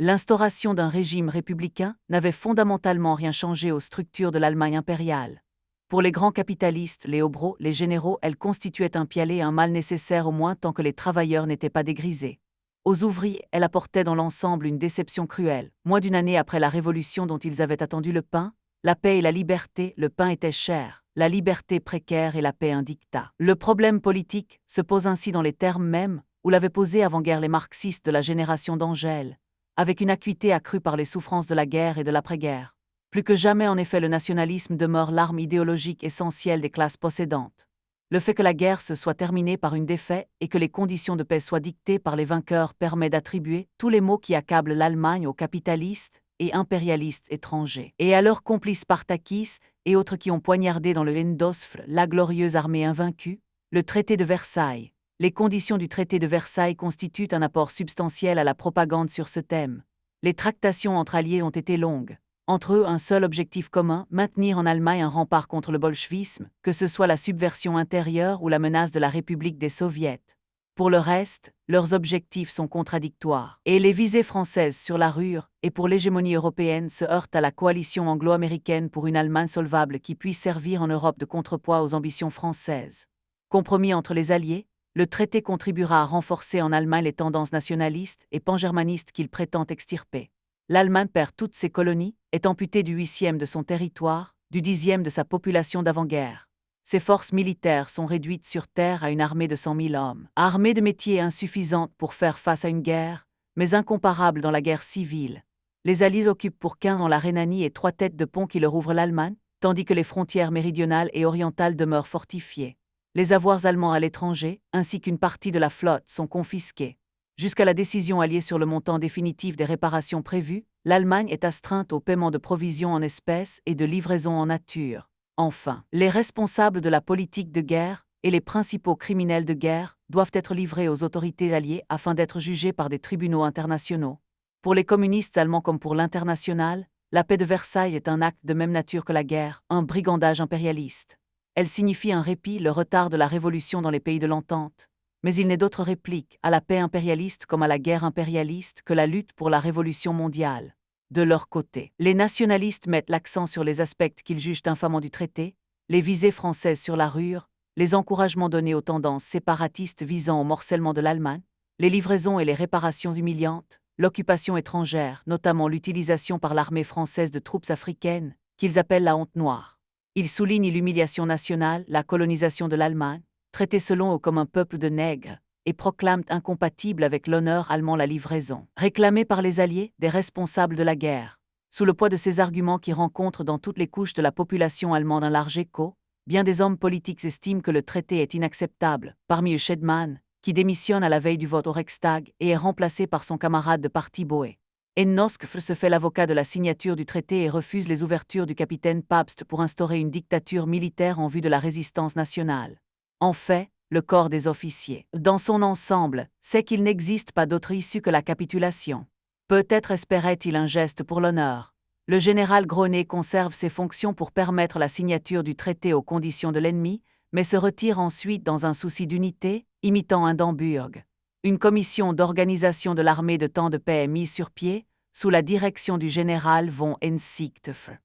L'instauration d'un régime républicain n'avait fondamentalement rien changé aux structures de l'Allemagne impériale. Pour les grands capitalistes, les hobereaux, les généraux, elle constituait un pis-aller et un mal nécessaire au moins tant que les travailleurs n'étaient pas dégrisés. Aux ouvriers, elle apportait dans l'ensemble une déception cruelle. Moins d'une année après la Révolution dont ils avaient attendu le pain, la paix et la liberté, le pain était cher, la liberté précaire et la paix un dictat. Le problème politique se pose ainsi dans les termes mêmes où l'avaient posé avant-guerre les marxistes de la génération d'Angèle, avec une acuité accrue par les souffrances de la guerre et de l'après-guerre. Plus que jamais en effet le nationalisme demeure l'arme idéologique essentielle des classes possédantes. Le fait que la guerre se soit terminée par une défaite et que les conditions de paix soient dictées par les vainqueurs permet d'attribuer tous les maux qui accablent l'Allemagne aux capitalistes et impérialistes étrangers, et à leurs complices Spartakis et autres qui ont poignardé dans le Endosfre la glorieuse armée invaincue, le traité de Versailles. Les conditions du traité de Versailles constituent un apport substantiel à la propagande sur ce thème. Les tractations entre alliés ont été longues. Entre eux, un seul objectif commun, maintenir en Allemagne un rempart contre le bolchevisme, que ce soit la subversion intérieure ou la menace de la République des Soviets. Pour le reste, leurs objectifs sont contradictoires. Et les visées françaises sur la rure et pour l'hégémonie européenne se heurtent à la coalition anglo-américaine pour une Allemagne solvable qui puisse servir en Europe de contrepoids aux ambitions françaises. Compromis entre les alliés, le traité contribuera à renforcer en Allemagne les tendances nationalistes et pangermanistes qu'il prétend extirper. L'Allemagne perd toutes ses colonies, est amputée du 8e de son territoire, du 10e de sa population d'avant-guerre. Ses forces militaires sont réduites sur terre à une armée de 100 000 hommes. Armée de métiers insuffisante pour faire face à une guerre, mais incomparable dans la guerre civile. Les Alliés occupent pour 15 ans la Rhénanie et 3 têtes de pont qui leur ouvrent l'Allemagne, tandis que les frontières méridionales et orientales demeurent fortifiées. Les avoirs allemands à l'étranger, ainsi qu'une partie de la flotte, sont confisqués. Jusqu'à la décision alliée sur le montant définitif des réparations prévues, l'Allemagne est astreinte au paiement de provisions en espèces et de livraisons en nature. Enfin, les responsables de la politique de guerre et les principaux criminels de guerre doivent être livrés aux autorités alliées afin d'être jugés par des tribunaux internationaux. Pour les communistes allemands comme pour l'international, la paix de Versailles est un acte de même nature que la guerre, un brigandage impérialiste. Elle signifie un répit, le retard de la révolution dans les pays de l'entente. Mais il n'est d'autre réplique à la paix impérialiste comme à la guerre impérialiste que la lutte pour la révolution mondiale. De leur côté, les nationalistes mettent l'accent sur les aspects qu'ils jugent infamants du traité, les visées françaises sur la rure, les encouragements donnés aux tendances séparatistes visant au morcellement de l'Allemagne, les livraisons et les réparations humiliantes, l'occupation étrangère, notamment l'utilisation par l'armée française de troupes africaines, qu'ils appellent la honte noire. Ils soulignent l'humiliation nationale, la colonisation de l'Allemagne, traité selon eux comme un peuple de nègres, et proclament incompatible avec l'honneur allemand la livraison, réclamée par les Alliés, des responsables de la guerre. Sous le poids de ces arguments qui rencontrent dans toutes les couches de la population allemande un large écho, bien des hommes politiques estiment que le traité est inacceptable, parmi eux Schedman, qui démissionne à la veille du vote au Reichstag et est remplacé par son camarade de parti Boé. Noskf se fait l'avocat de la signature du traité et refuse les ouvertures du capitaine Pabst pour instaurer une dictature militaire en vue de la résistance nationale. En fait, le corps des officiers, dans son ensemble, sait qu'il n'existe pas d'autre issue que la capitulation. Peut-être espérait-il un geste pour l'honneur. Le général Groener conserve ses fonctions pour permettre la signature du traité aux conditions de l'ennemi, mais se retire ensuite dans un souci d'unité, imitant Hindenburg. Une commission d'organisation de l'armée de temps de paix est mise sur pied, sous la direction du général von Ensichthofer.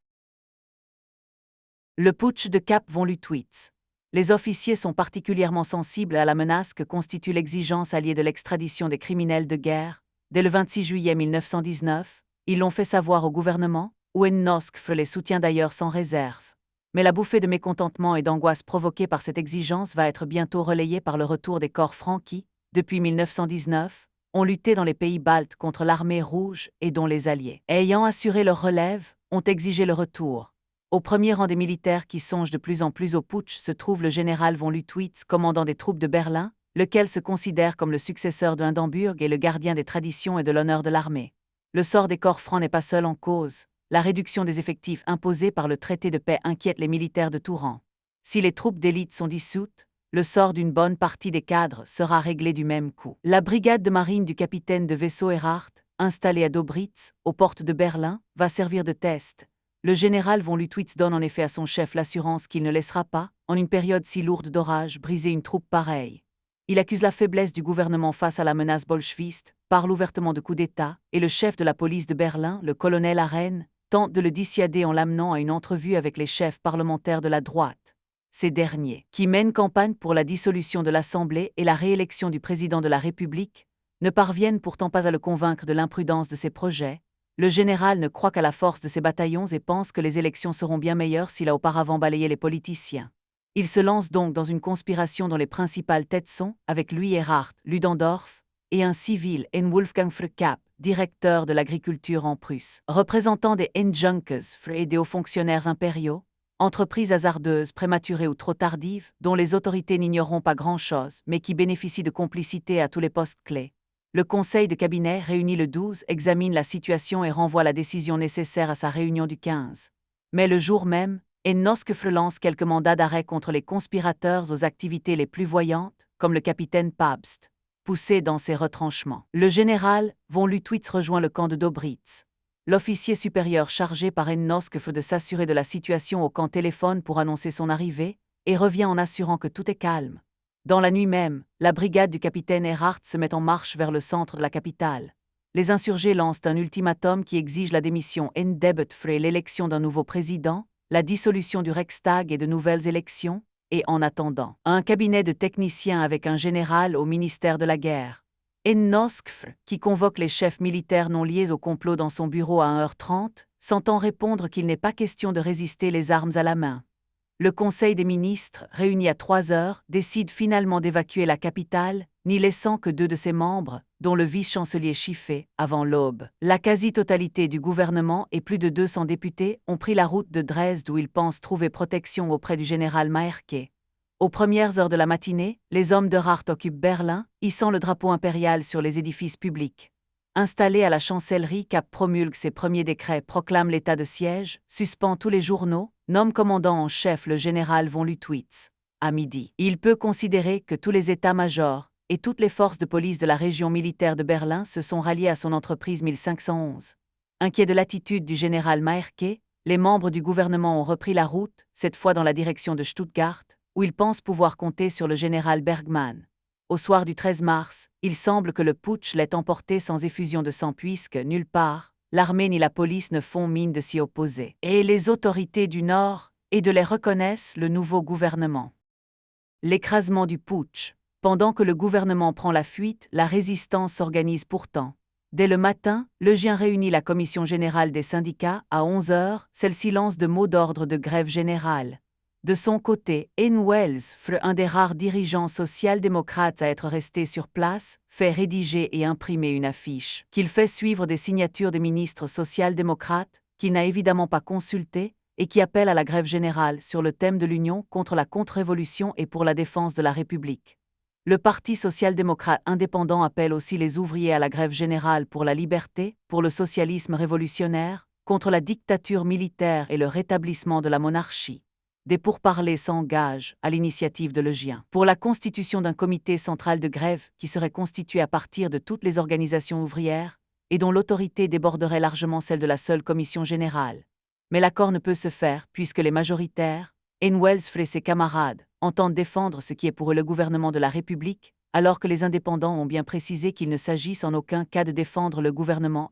Le putsch de Cap von Lüttwitz. Les officiers sont particulièrement sensibles à la menace que constitue l'exigence alliée de l'extradition des criminels de guerre. Dès le 26 juillet 1919, ils l'ont fait savoir au gouvernement, où Noskf les soutient d'ailleurs sans réserve. Mais la bouffée de mécontentement et d'angoisse provoquée par cette exigence va être bientôt relayée par le retour des corps francs qui, depuis 1919, ont lutté dans les pays baltes contre l'armée rouge et dont les alliés, ayant assuré leur relève, ont exigé le retour. Au premier rang des militaires qui songent de plus en plus au putsch se trouve le général von Lüttwitz, commandant des troupes de Berlin, lequel se considère comme le successeur de Hindenburg et le gardien des traditions et de l'honneur de l'armée. Le sort des corps francs n'est pas seul en cause. La réduction des effectifs imposée par le traité de paix inquiète les militaires de tout rang. Si les troupes d'élite sont dissoutes, le sort d'une bonne partie des cadres sera réglé du même coup. La brigade de marine du capitaine de vaisseau Erhardt, installée à Dobritz, aux portes de Berlin, va servir de test. Le général von Lüttwitz donne en effet à son chef l'assurance qu'il ne laissera pas, en une période si lourde d'orage, briser une troupe pareille. Il accuse la faiblesse du gouvernement face à la menace bolcheviste, parle ouvertement de coup d'État, et le chef de la police de Berlin, le colonel Arène, tente de le dissuader en l'amenant à une entrevue avec les chefs parlementaires de la droite. Ces derniers, qui mènent campagne pour la dissolution de l'Assemblée et la réélection du président de la République, ne parviennent pourtant pas à le convaincre de l'imprudence de ses projets. Le général ne croit qu'à la force de ses bataillons et pense que les élections seront bien meilleures s'il a auparavant balayé les politiciens. Il se lance donc dans une conspiration dont les principales têtes sont, avec lui Erhard Ludendorff, et un civil N. Wolfgang Kapp, directeur de l'agriculture en Prusse, représentant des N-Junkers et des hauts fonctionnaires impériaux, entreprise hasardeuse, prématurée ou trop tardive, dont les autorités n'ignoreront pas grand-chose, mais qui bénéficie de complicité à tous les postes clés. Le conseil de cabinet réuni le 12 examine la situation et renvoie la décision nécessaire à sa réunion du 15. Mais le jour même, Noskefle lance quelques mandats d'arrêt contre les conspirateurs aux activités les plus voyantes, comme le capitaine Pabst, poussé dans ses retranchements. Le général von Lüttwitz rejoint le camp de Dobritz. L'officier supérieur chargé par Noskefle de s'assurer de la situation au camp téléphone pour annoncer son arrivée, et revient en assurant que tout est calme. Dans la nuit même, la brigade du capitaine Erhard se met en marche vers le centre de la capitale. Les insurgés lancent un ultimatum qui exige la démission Ndebetfre et l'élection d'un nouveau président, la dissolution du Reichstag et de nouvelles élections, et en attendant, un cabinet de techniciens avec un général au ministère de la guerre. Noskefle, qui convoque les chefs militaires non liés au complot dans son bureau à 1h30, s'entend répondre qu'il n'est pas question de résister les armes à la main. Le Conseil des ministres, réuni à 3h, décide finalement d'évacuer la capitale, n'y laissant que 2 de ses membres, dont le vice-chancelier Schiffé, avant l'aube. La quasi-totalité du gouvernement et plus de 200 députés ont pris la route de Dresde où ils pensent trouver protection auprès du général Maerke. Aux premières heures de la matinée, les hommes de Rath occupent Berlin, hissant le drapeau impérial sur les édifices publics. Installé à la chancellerie, Kapp promulgue ses premiers décrets, proclame l'état de siège, suspend tous les journaux, nomme commandant en chef le général von Lüttwitz. À midi, il peut considérer que tous les états-majors et toutes les forces de police de la région militaire de Berlin se sont ralliés à son entreprise 1511. Inquiets de l'attitude du général Maerke, les membres du gouvernement ont repris la route, cette fois dans la direction de Stuttgart, où ils pensent pouvoir compter sur le général Bergmann. Au soir du 13 mars, il semble que le putsch l'ait emporté sans effusion de sang puisque, nulle part, l'armée ni la police ne font mine de s'y opposer. Et les autorités du Nord et de les reconnaissent le nouveau gouvernement. L'écrasement du putsch. Pendant que le gouvernement prend la fuite, la résistance s'organise pourtant. Dès le matin, le GIEN réunit la commission générale des syndicats. À 11h, celle-ci lance de mots d'ordre de grève générale. De son côté, Welsfre, un des rares dirigeants social-démocrates à être resté sur place, fait rédiger et imprimer une affiche, qu'il fait suivre des signatures des ministres social-démocrates, qu'il n'a évidemment pas consultés, et qui appelle à la grève générale sur le thème de l'Union contre la contre-révolution et pour la défense de la République. Le Parti social-démocrate indépendant appelle aussi les ouvriers à la grève générale pour la liberté, pour le socialisme révolutionnaire, contre la dictature militaire et le rétablissement de la monarchie. Des pourparlers s'engagent, à l'initiative de Le GIEN, pour la constitution d'un comité central de grève qui serait constitué à partir de toutes les organisations ouvrières et dont l'autorité déborderait largement celle de la seule commission générale. Mais l'accord ne peut se faire puisque les majoritaires, Welsfre et ses camarades, entendent défendre ce qui est pour eux le gouvernement de la République, alors que les indépendants ont bien précisé qu'il ne s'agisse en aucun cas de défendre le gouvernement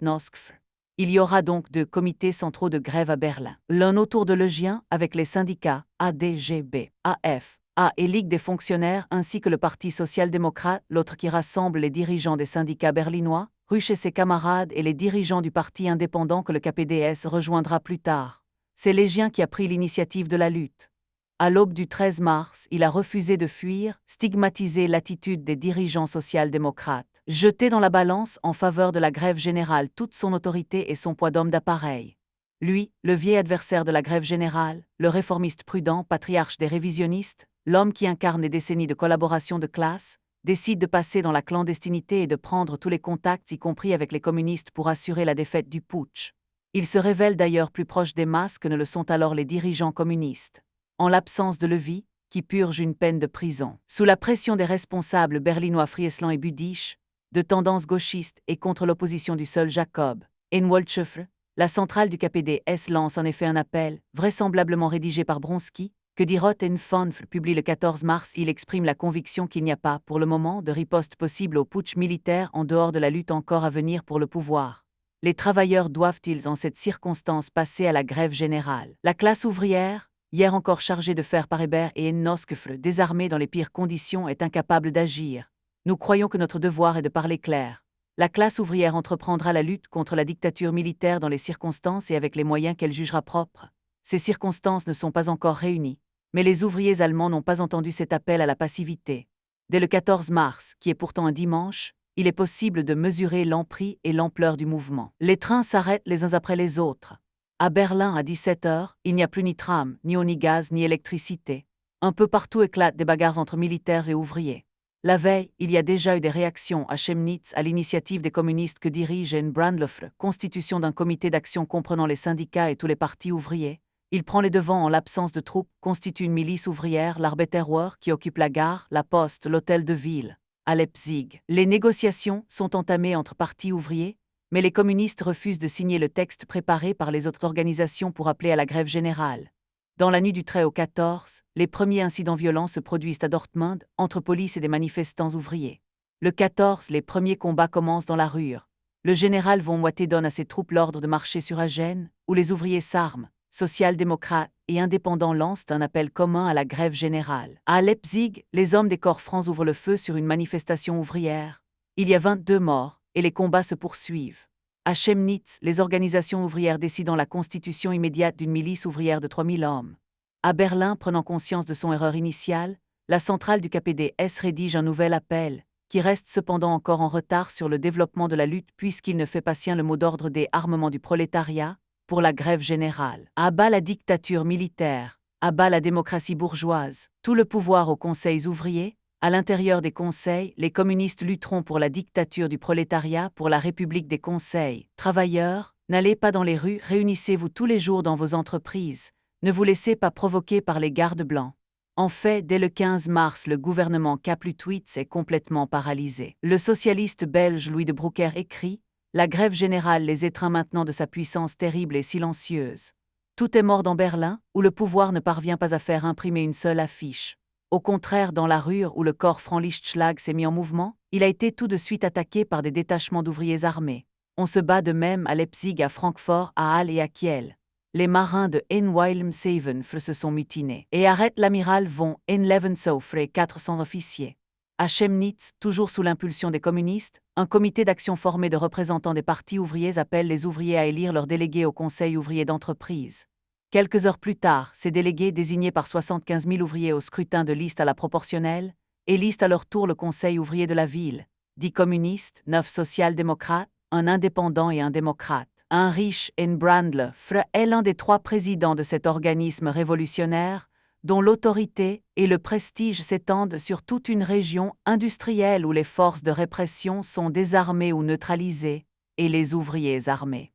Noskefle. Il y aura donc 2 comités centraux de grève à Berlin, l'un autour de Le GIEN avec les syndicats ADGB, AFA et Ligue des fonctionnaires ainsi que le Parti social-démocrate, l'autre qui rassemble les dirigeants des syndicats berlinois, Ruch et ses camarades et les dirigeants du parti indépendant que le KPDS rejoindra plus tard. C'est Le GIEN qui a pris l'initiative de la lutte. À l'aube du 13 mars, il a refusé de fuir, stigmatisé l'attitude des dirigeants social-démocrates, jeté dans la balance en faveur de la grève générale toute son autorité et son poids d'homme d'appareil. Lui, le vieil adversaire de la grève générale, le réformiste prudent, patriarche des révisionnistes, l'homme qui incarne des décennies de collaboration de classe, décide de passer dans la clandestinité et de prendre tous les contacts, y compris avec les communistes, pour assurer la défaite du putsch. Il se révèle d'ailleurs plus proche des masses que ne le sont alors les dirigeants communistes. En l'absence de Levy, qui purge une peine de prison, sous la pression des responsables berlinois Friesland et Büdich, de tendance gauchiste et contre l'opposition du seul Jacob Woltschöffel, la centrale du KPDS lance en effet un appel, vraisemblablement rédigé par Bronski, que dit Rotenfonf publie le 14 mars, il exprime la conviction qu'il n'y a pas, pour le moment, de riposte possible au putsch militaire en dehors de la lutte encore à venir pour le pouvoir. Les travailleurs doivent-ils en cette circonstance passer à la grève générale? La classe ouvrière, hier encore chargée de faire Parébert et Ennoskefle, désarmée dans les pires conditions, est incapable d'agir. Nous croyons que notre devoir est de parler clair. La classe ouvrière entreprendra la lutte contre la dictature militaire dans les circonstances et avec les moyens qu'elle jugera propres. Ces circonstances ne sont pas encore réunies. Mais les ouvriers allemands n'ont pas entendu cet appel à la passivité. Dès le 14 mars, qui est pourtant un dimanche, il est possible de mesurer l'emprise et l'ampleur du mouvement. Les trains s'arrêtent les uns après les autres. À Berlin, à 17 h, il n'y a plus ni tram, ni eau, ni gaz, ni électricité. Un peu partout éclatent des bagarres entre militaires et ouvriers. La veille, il y a déjà eu des réactions à Chemnitz à l'initiative des communistes que dirige N. Brandlöffel, constitution d'un comité d'action comprenant les syndicats et tous les partis ouvriers. Il prend les devants en l'absence de troupes, constitue une milice ouvrière, l'Arbeiterwehr, qui occupe la gare, la poste, l'hôtel de ville. À Leipzig, les négociations sont entamées entre partis ouvriers, mais les communistes refusent de signer le texte préparé par les autres organisations pour appeler à la grève générale. Dans la nuit du 13 au 14, les premiers incidents violents se produisent à Dortmund, entre police et des manifestants ouvriers. Le 14, les premiers combats commencent dans la Ruhr. Le général von Moité donne à ses troupes l'ordre de marcher sur Agen, où les ouvriers s'arment. Social-démocrates et indépendants lancent un appel commun à la grève générale. À Leipzig, les hommes des corps francs ouvrent le feu sur une manifestation ouvrière. Il y a 22 morts, et les combats se poursuivent. À Chemnitz, les organisations ouvrières décident la constitution immédiate d'une milice ouvrière de 3000 hommes. À Berlin, prenant conscience de son erreur initiale, la centrale du KPDS rédige un nouvel appel, qui reste cependant encore en retard sur le développement de la lutte puisqu'il ne fait pas sien le mot d'ordre des armements du prolétariat, pour la grève générale. À bas la dictature militaire, à bas la démocratie bourgeoise, tout le pouvoir aux conseils ouvriers. À l'intérieur des conseils, les communistes lutteront pour la dictature du prolétariat, pour la république des conseils. Travailleurs, n'allez pas dans les rues, réunissez-vous tous les jours dans vos entreprises, ne vous laissez pas provoquer par les gardes blancs. En fait, dès le 15 mars, le gouvernement Kaplutwitz est complètement paralysé. Le socialiste belge Louis de Broecker écrit: la grève générale les étreint maintenant de sa puissance terrible et silencieuse. Tout est mort dans Berlin, où le pouvoir ne parvient pas à faire imprimer une seule affiche. Au contraire, dans la Ruhr où le corps franc Lichtschlag s'est mis en mouvement, il a été tout de suite attaqué par des détachements d'ouvriers armés. On se bat de même à Leipzig, à Francfort, à Halle et à Kiel. Les marins de N. Wilhelmshaven se sont mutinés et arrêtent l'amiral von N. Levensofer et 400 officiers. À Chemnitz, toujours sous l'impulsion des communistes, un comité d'action formé de représentants des partis ouvriers appelle les ouvriers à élire leurs délégués au Conseil ouvrier d'entreprise. Quelques heures plus tard, ces délégués, désignés par 75 000 ouvriers au scrutin de liste à la proportionnelle, élisent à leur tour le Conseil ouvrier de la ville, 10 communistes, 9 social-démocrates, un indépendant et un démocrate. Heinrich N. Brandlöffel est l'un des 3 présidents de cet organisme révolutionnaire, dont l'autorité et le prestige s'étendent sur toute une région industrielle où les forces de répression sont désarmées ou neutralisées, et les ouvriers armés.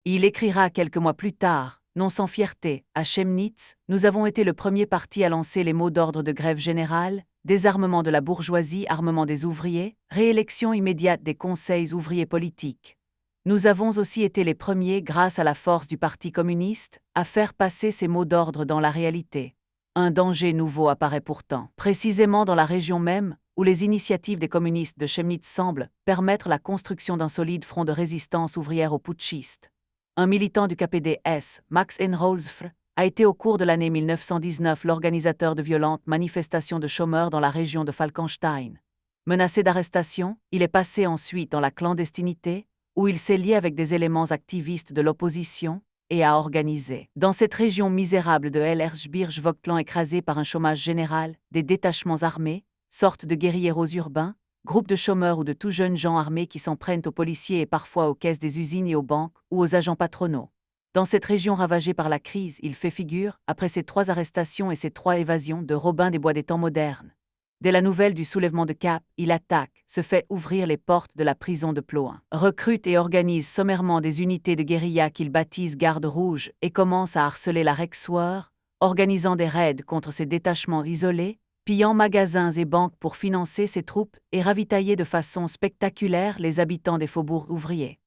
Il écrira quelques mois plus tard, non sans fierté, à Chemnitz, nous avons été le premier parti à lancer les mots d'ordre de grève générale, désarmement de la bourgeoisie, armement des ouvriers, réélection immédiate des conseils ouvriers politiques. Nous avons aussi été les premiers, grâce à la force du Parti communiste, à faire passer ces mots d'ordre dans la réalité. Un danger nouveau apparaît pourtant, précisément dans la région même, où les initiatives des communistes de Chemnitz semblent permettre la construction d'un solide front de résistance ouvrière aux putschistes. Un militant du KPDS, Max Enholzfr, a été au cours de l'année 1919 l'organisateur de violentes manifestations de chômeurs dans la région de Falkenstein. Menacé d'arrestation, il est passé ensuite dans la clandestinité, où il s'est lié avec des éléments activistes de l'opposition et a organisé, dans cette région misérable de Hellersbirch-Vogtland écrasée par un chômage général, des détachements armés, sortes de guérilleros urbains, groupes de chômeurs ou de tout jeunes gens armés qui s'en prennent aux policiers et parfois aux caisses des usines et aux banques ou aux agents patronaux. Dans cette région ravagée par la crise, il fait figure, après ses 3 arrestations et ses 3 évasions, de Robin des Bois des temps modernes. Dès la nouvelle du soulèvement de Cap, il attaque, se fait ouvrir les portes de la prison de Ploin, recrute et organise sommairement des unités de guérilla qu'il baptise Garde Rouge et commence à harceler la Reichswehr, organisant des raids contre ses détachements isolés, pillant magasins et banques pour financer ses troupes et ravitailler de façon spectaculaire les habitants des faubourgs ouvriers.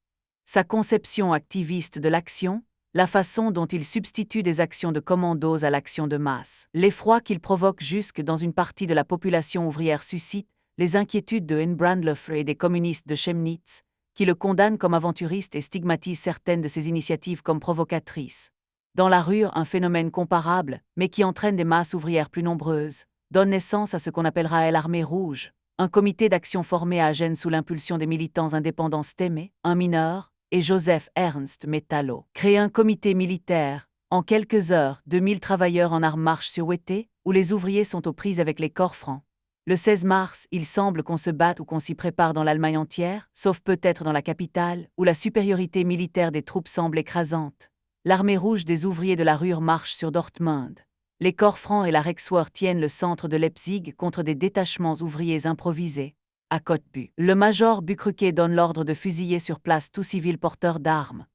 Sa conception activiste de l'action, la façon dont il substitue des actions de commandos à l'action de masse. L'effroi qu'il provoque jusque dans une partie de la population ouvrière suscite les inquiétudes de Brandlöffer et des communistes de Chemnitz, qui le condamnent comme aventuriste et stigmatisent certaines de ses initiatives comme provocatrices. Dans la rue, un phénomène comparable, mais qui entraîne des masses ouvrières plus nombreuses, donne naissance à ce qu'on appellera l'Armée rouge, un comité d'action formé à Gênes sous l'impulsion des militants indépendants Stémé, un mineur, et Joseph Ernst Metallo. Créer un comité militaire. En quelques heures, 2000 travailleurs en armes marchent sur Wété, où les ouvriers sont aux prises avec les corps francs. Le 16 mars, il semble qu'on se batte ou qu'on s'y prépare dans l'Allemagne entière, sauf peut-être dans la capitale, où la supériorité militaire des troupes semble écrasante. L'armée rouge des ouvriers de la Ruhr marche sur Dortmund. Les corps francs et la Reichswehr tiennent le centre de Leipzig contre des détachements ouvriers improvisés. À Cottbus, le major Bucruquet donne l'ordre de fusiller sur place tout civil porteur d'armes.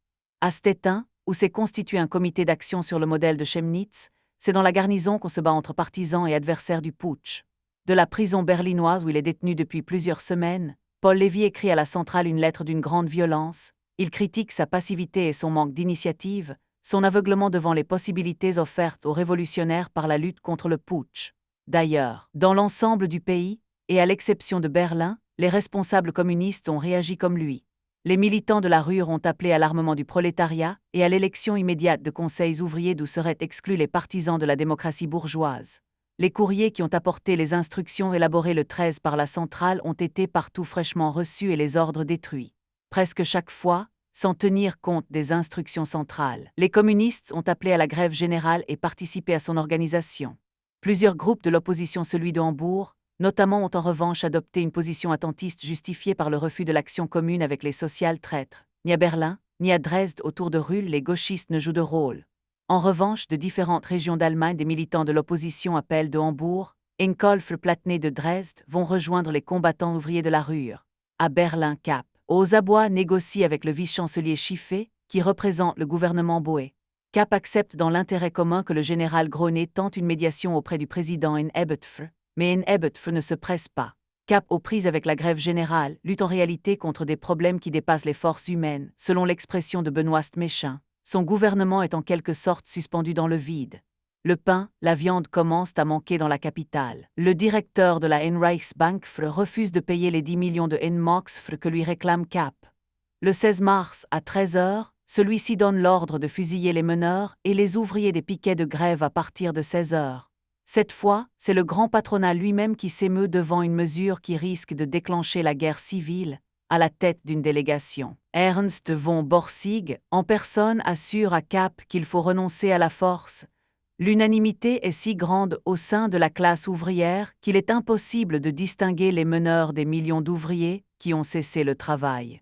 À Stettin, où s'est constitué un comité d'action sur le modèle de Chemnitz, c'est dans la garnison qu'on se bat entre partisans et adversaires du putsch. De la prison berlinoise où il est détenu depuis plusieurs semaines, Paul Lévy écrit à la centrale une lettre d'une grande violence. Il critique sa passivité et son manque d'initiative, son aveuglement devant les possibilités offertes aux révolutionnaires par la lutte contre le putsch. D'ailleurs, dans l'ensemble du pays, et à l'exception de Berlin, les responsables communistes ont réagi comme lui. Les militants de la Ruhr ont appelé à l'armement du prolétariat et à l'élection immédiate de conseils ouvriers d'où seraient exclus les partisans de la démocratie bourgeoise. Les courriers qui ont apporté les instructions élaborées le 13 par la centrale ont été partout fraîchement reçus et les ordres détruits. Presque chaque fois, sans tenir compte des instructions centrales, les communistes ont appelé à la grève générale et participé à son organisation. Plusieurs groupes de l'opposition, celui de Hambourg, notamment, ont en revanche adopté une position attentiste justifiée par le refus de l'action commune avec les social-traîtres. Ni à Berlin, ni à Dresde autour de Ruhl, les gauchistes ne jouent de rôle. En revanche, de différentes régions d'Allemagne, des militants de l'opposition appellent de Hambourg, Inkolfer-Platné de Dresde vont rejoindre les combattants ouvriers de la Ruhr. À Berlin, Cap. Aux Abois négocie avec le vice-chancelier Schiffé, qui représente le gouvernement Boé. Cap accepte dans l'intérêt commun que le général Groener tente une médiation auprès du président Ebetfer, mais Ebetfer ne se presse pas. Cap, aux prises avec la grève générale, lutte en réalité contre des problèmes qui dépassent les forces humaines, selon l'expression de Benoît Méchin. Son gouvernement est en quelque sorte suspendu dans le vide. Le pain, la viande commencent à manquer dans la capitale. Le directeur de la Reichsbank refuse de payer les 10 millions de Marks que lui réclame Cap. Le 16 mars, à 13h, celui-ci donne l'ordre de fusiller les meneurs et les ouvriers des piquets de grève à partir de 16h. Cette fois, c'est le grand patronat lui-même qui s'émeut devant une mesure qui risque de déclencher la guerre civile, à la tête d'une délégation. Ernst von Borsig, en personne, assure à Cap qu'il faut renoncer à la force. L'unanimité est si grande au sein de la classe ouvrière qu'il est impossible de distinguer les meneurs des millions d'ouvriers qui ont cessé le travail.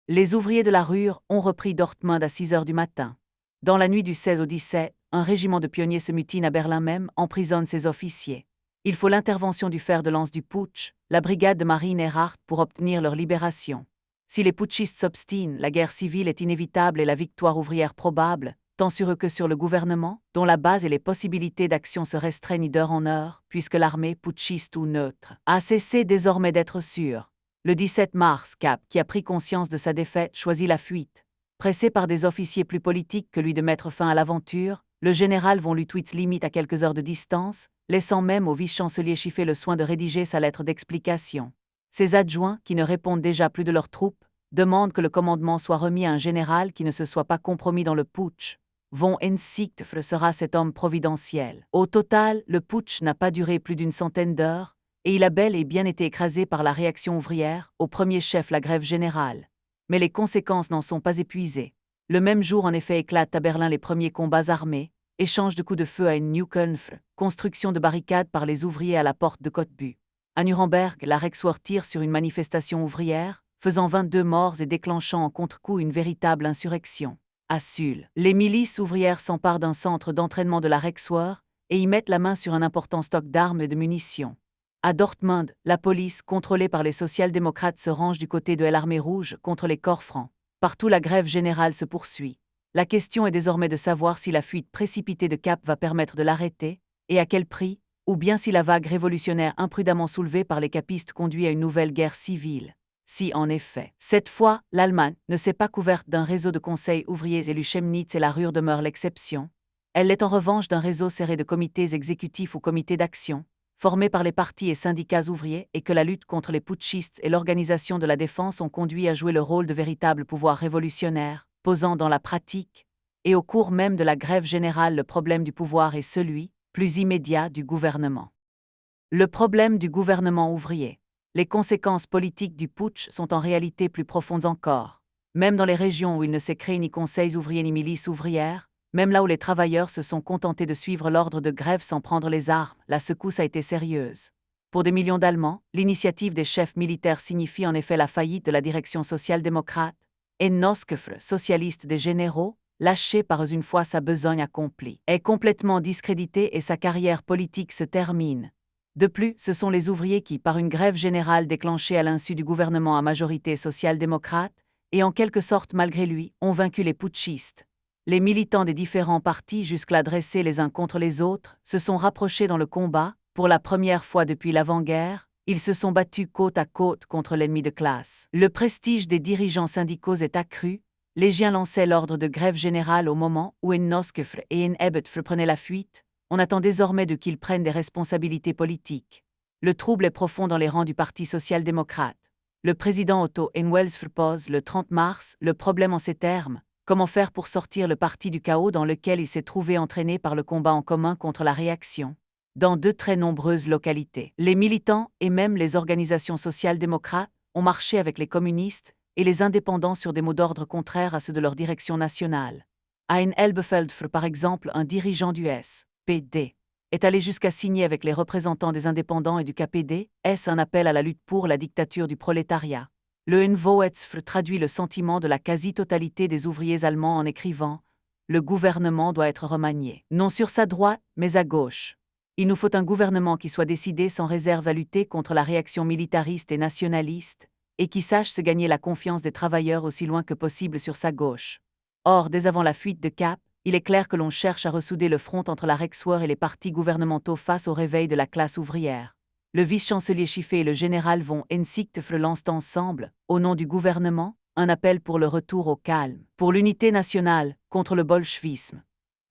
Les ouvriers de la Ruhr ont repris Dortmund à 6h du matin. Dans la nuit du 16 au 17, un régiment de pionniers se mutine à Berlin même, emprisonne ses officiers. Il faut l'intervention du fer de lance du putsch, la brigade de marine Erhardt, pour obtenir leur libération. Si les putschistes s'obstinent, la guerre civile est inévitable et la victoire ouvrière probable, tant sur eux que sur le gouvernement, dont la base et les possibilités d'action se restreignent d'heure en heure, puisque l'armée, putschiste ou neutre, a cessé désormais d'être sûre. Le 17 mars, Cap, qui a pris conscience de sa défaite, choisit la fuite. Pressé par des officiers plus politiques que lui de mettre fin à l'aventure, le général von Lüttwitz limite à quelques heures de distance, laissant même au vice-chancelier Schiffé le soin de rédiger sa lettre d'explication. Ses adjoints, qui ne répondent déjà plus de leurs troupes, demandent que le commandement soit remis à un général qui ne se soit pas compromis dans le putsch. Von Ensichtfre sera cet homme providentiel. Au total, le putsch n'a pas duré plus d'une centaine d'heures, et il a bel et bien été écrasé par la réaction ouvrière, au premier chef la grève générale. Mais les conséquences n'en sont pas épuisées. Le même jour, en effet, éclatent à Berlin les premiers combats armés, échange de coups de feu à Neukölln, construction de barricades par les ouvriers à la porte de Cottbus. À Nuremberg, la Reichswehr tire sur une manifestation ouvrière, faisant 22 morts et déclenchant en contre-coup une véritable insurrection. À Sul, les milices ouvrières s'emparent d'un centre d'entraînement de la Reichswehr et y mettent la main sur un important stock d'armes et de munitions. À Dortmund, la police, contrôlée par les social-démocrates, se range du côté de l'Armée rouge contre les corps francs. Partout, la grève générale se poursuit. La question est désormais de savoir si la fuite précipitée de Cap va permettre de l'arrêter, et à quel prix, ou bien si la vague révolutionnaire imprudemment soulevée par les capistes conduit à une nouvelle guerre civile. Si en effet, cette fois, l'Allemagne ne s'est pas couverte d'un réseau de conseils ouvriers élus Chemnitz et la Ruhr demeure l'exception, elle l'est en revanche d'un réseau serré de comités exécutifs ou comités d'action, formés par les partis et syndicats ouvriers et que la lutte contre les putschistes et l'organisation de la défense ont conduit à jouer le rôle de véritable pouvoir révolutionnaire, posant dans la pratique, et au cours même de la grève générale le problème du pouvoir et celui, plus immédiat, du gouvernement. Le problème du gouvernement ouvrier. Les conséquences politiques du putsch sont en réalité plus profondes encore. Même dans les régions où il ne s'est créé ni conseils ouvriers ni milices ouvrières, même là où les travailleurs se sont contentés de suivre l'ordre de grève sans prendre les armes, la secousse a été sérieuse. Pour des millions d'Allemands, l'initiative des chefs militaires signifie en effet la faillite de la direction social-démocrate, et Noskefre, socialiste des généraux, lâché par une fois sa besogne accomplie, est complètement discrédité et sa carrière politique se termine. De plus, ce sont les ouvriers qui, par une grève générale déclenchée à l'insu du gouvernement à majorité social-démocrate, et en quelque sorte malgré lui, ont vaincu les putschistes. Les militants des différents partis, jusque-là dressés les uns contre les autres, se sont rapprochés dans le combat. Pour la première fois depuis l'avant-guerre, ils se sont battus côte à côte contre l'ennemi de classe. Le prestige des dirigeants syndicaux est accru. Les Giens lançaient l'ordre de grève générale au moment où Noskefre et Ebetfre prenaient la fuite. On attend désormais d'eux qu'ils prennent des responsabilités politiques. Le trouble est profond dans les rangs du Parti social-démocrate. Le président Otto Welsfre pose le 30 mars le problème en ces termes. Comment faire pour sortir le parti du chaos dans lequel il s'est trouvé entraîné par le combat en commun contre la réaction? Dans de très nombreuses localités, les militants et même les organisations social-démocrates ont marché avec les communistes et les indépendants sur des mots d'ordre contraires à ceux de leur direction nationale. Hein Elbefeldfre, par exemple, un dirigeant du SPD, est allé jusqu'à signer avec les représentants des indépendants et du KPD, est-ce un appel à la lutte pour la dictature du prolétariat? Le NVOEtzfre traduit le sentiment de la quasi-totalité des ouvriers allemands en écrivant « Le gouvernement doit être remanié, non sur sa droite, mais à gauche. Il nous faut un gouvernement qui soit décidé sans réserve à lutter contre la réaction militariste et nationaliste, et qui sache se gagner la confiance des travailleurs aussi loin que possible sur sa gauche. » Or, dès avant la fuite de Cap, il est clair que l'on cherche à ressouder le front entre la Reichswehr et les partis gouvernementaux face au réveil de la classe ouvrière. Le vice-chancelier Schiffer et le général von Ensichtfre lancent ensemble, au nom du gouvernement, un appel pour le retour au calme, pour l'unité nationale, contre le bolchevisme.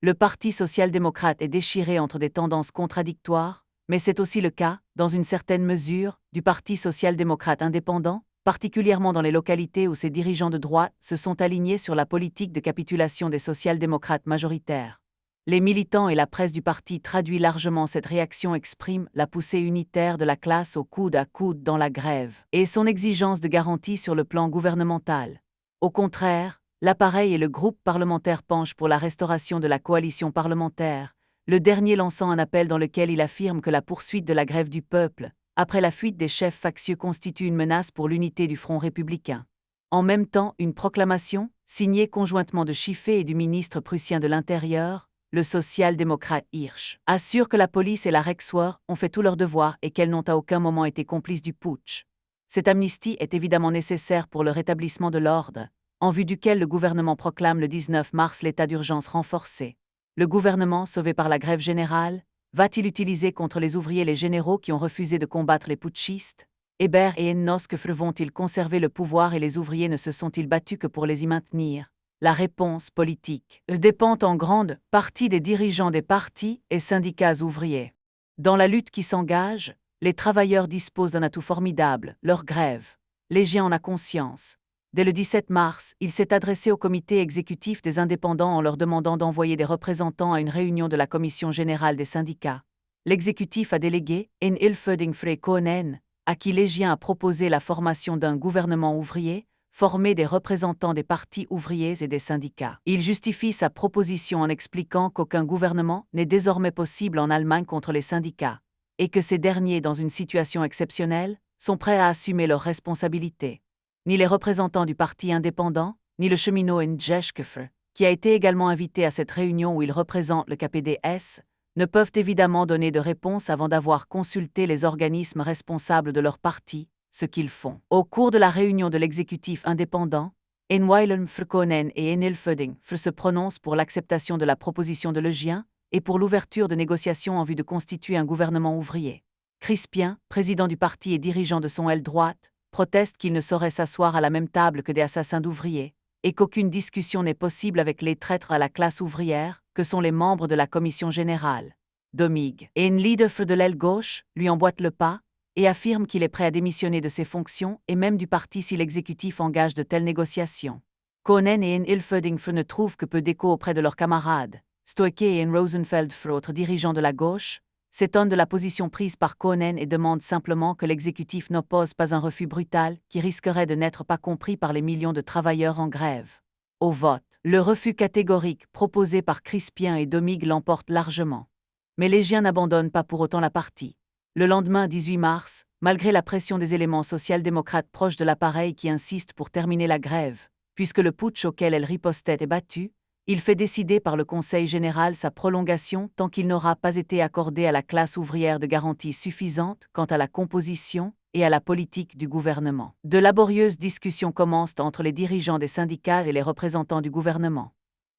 Le Parti social-démocrate est déchiré entre des tendances contradictoires, mais c'est aussi le cas, dans une certaine mesure, du Parti social-démocrate indépendant, particulièrement dans les localités où ses dirigeants de droite se sont alignés sur la politique de capitulation des social-démocrates majoritaires. Les militants et la presse du parti traduisent largement cette réaction expriment la poussée unitaire de la classe au coude à coude dans la grève et son exigence de garantie sur le plan gouvernemental. Au contraire, l'appareil et le groupe parlementaire penchent pour la restauration de la coalition parlementaire, le dernier lançant un appel dans lequel il affirme que la poursuite de la grève du peuple, après la fuite des chefs factieux constitue une menace pour l'unité du Front républicain. En même temps, une proclamation, signée conjointement de Schiffer et du ministre prussien de l'Intérieur, le social-démocrate Hirsch, assure que la police et la Reichswehr ont fait tout leur devoir et qu'elles n'ont à aucun moment été complices du putsch. Cette amnistie est évidemment nécessaire pour le rétablissement de l'ordre, en vue duquel le gouvernement proclame le 19 mars l'état d'urgence renforcé. Le gouvernement, sauvé par la grève générale, va-t-il utiliser contre les ouvriers les généraux qui ont refusé de combattre les putschistes? Hébert et Noskefre vont-ils conserver le pouvoir et les ouvriers ne se sont-ils battus que pour les y maintenir? La réponse politique dépend en grande partie des dirigeants des partis et syndicats ouvriers. Dans la lutte qui s'engage, les travailleurs disposent d'un atout formidable, leur grève. Léger en a conscience. Dès le 17 mars, il s'est adressé au comité exécutif des indépendants en leur demandant d'envoyer des représentants à une réunion de la commission générale des syndicats. L'exécutif a délégué, Ilfödingfre Konen, à qui Légien a proposé la formation d'un gouvernement ouvrier, formé des représentants des partis ouvriers et des syndicats. Il justifie sa proposition en expliquant qu'aucun gouvernement n'est désormais possible en Allemagne contre les syndicats, et que ces derniers, dans une situation exceptionnelle, sont prêts à assumer leurs responsabilités. Ni les représentants du parti indépendant, ni le cheminot Njeskefre, qui a été également invité à cette réunion où il représente le KPDS, ne peuvent évidemment donner de réponse avant d'avoir consulté les organismes responsables de leur parti, ce qu'ils font. Au cours de la réunion de l'exécutif indépendant, Enweilen Frkonen et Enilföding se prononcent pour l'acceptation de la proposition de Légien et pour l'ouverture de négociations en vue de constituer un gouvernement ouvrier. Crispien, président du parti et dirigeant de son aile droite, protestent qu'ils ne sauraient s'asseoir à la même table que des assassins d'ouvriers, et qu'aucune discussion n'est possible avec les traîtres à la classe ouvrière, que sont les membres de la commission générale. Domig, et un leader de l'aile gauche, lui emboîte le pas, et affirme qu'il est prêt à démissionner de ses fonctions et même du parti si l'exécutif engage de telles négociations. Cohen et Ilferdingfer ne trouvent que peu d'écho auprès de leurs camarades. Stoike et Rosenfeld, autres dirigeants de la gauche, s'étonnent de la position prise par Cohen et demandent simplement que l'exécutif n'oppose pas un refus brutal qui risquerait de n'être pas compris par les millions de travailleurs en grève. Au vote, le refus catégorique proposé par Crispien et Domig l'emporte largement. Mais les Giens n'abandonnent pas pour autant la partie. Le lendemain 18 mars, malgré la pression des éléments social-démocrates proches de l'appareil qui insistent pour terminer la grève, puisque le putsch auquel elle ripostait est battu, il fait décider par le Conseil général sa prolongation tant qu'il n'aura pas été accordé à la classe ouvrière de garanties suffisantes quant à la composition et à la politique du gouvernement. De laborieuses discussions commencent entre les dirigeants des syndicats et les représentants du gouvernement.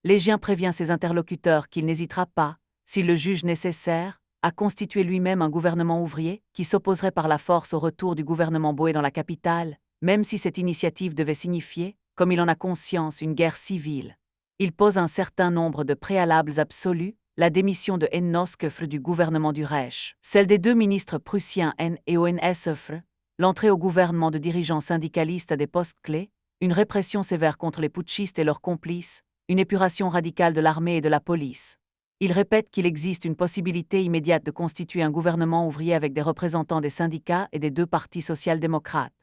Légien prévient ses interlocuteurs qu'il n'hésitera pas, s'il le juge nécessaire, à constituer lui-même un gouvernement ouvrier qui s'opposerait par la force au retour du gouvernement Boé dans la capitale, même si cette initiative devait signifier, comme il en a conscience, une guerre civile. Il pose un certain nombre de préalables absolus, la démission de Hennoskefre du gouvernement du Reich, celle des deux ministres prussiens N et Hohenhausen, l'entrée au gouvernement de dirigeants syndicalistes à des postes clés, une répression sévère contre les putschistes et leurs complices, une épuration radicale de l'armée et de la police. Il répète qu'il existe une possibilité immédiate de constituer un gouvernement ouvrier avec des représentants des syndicats et des deux partis social-démocrates.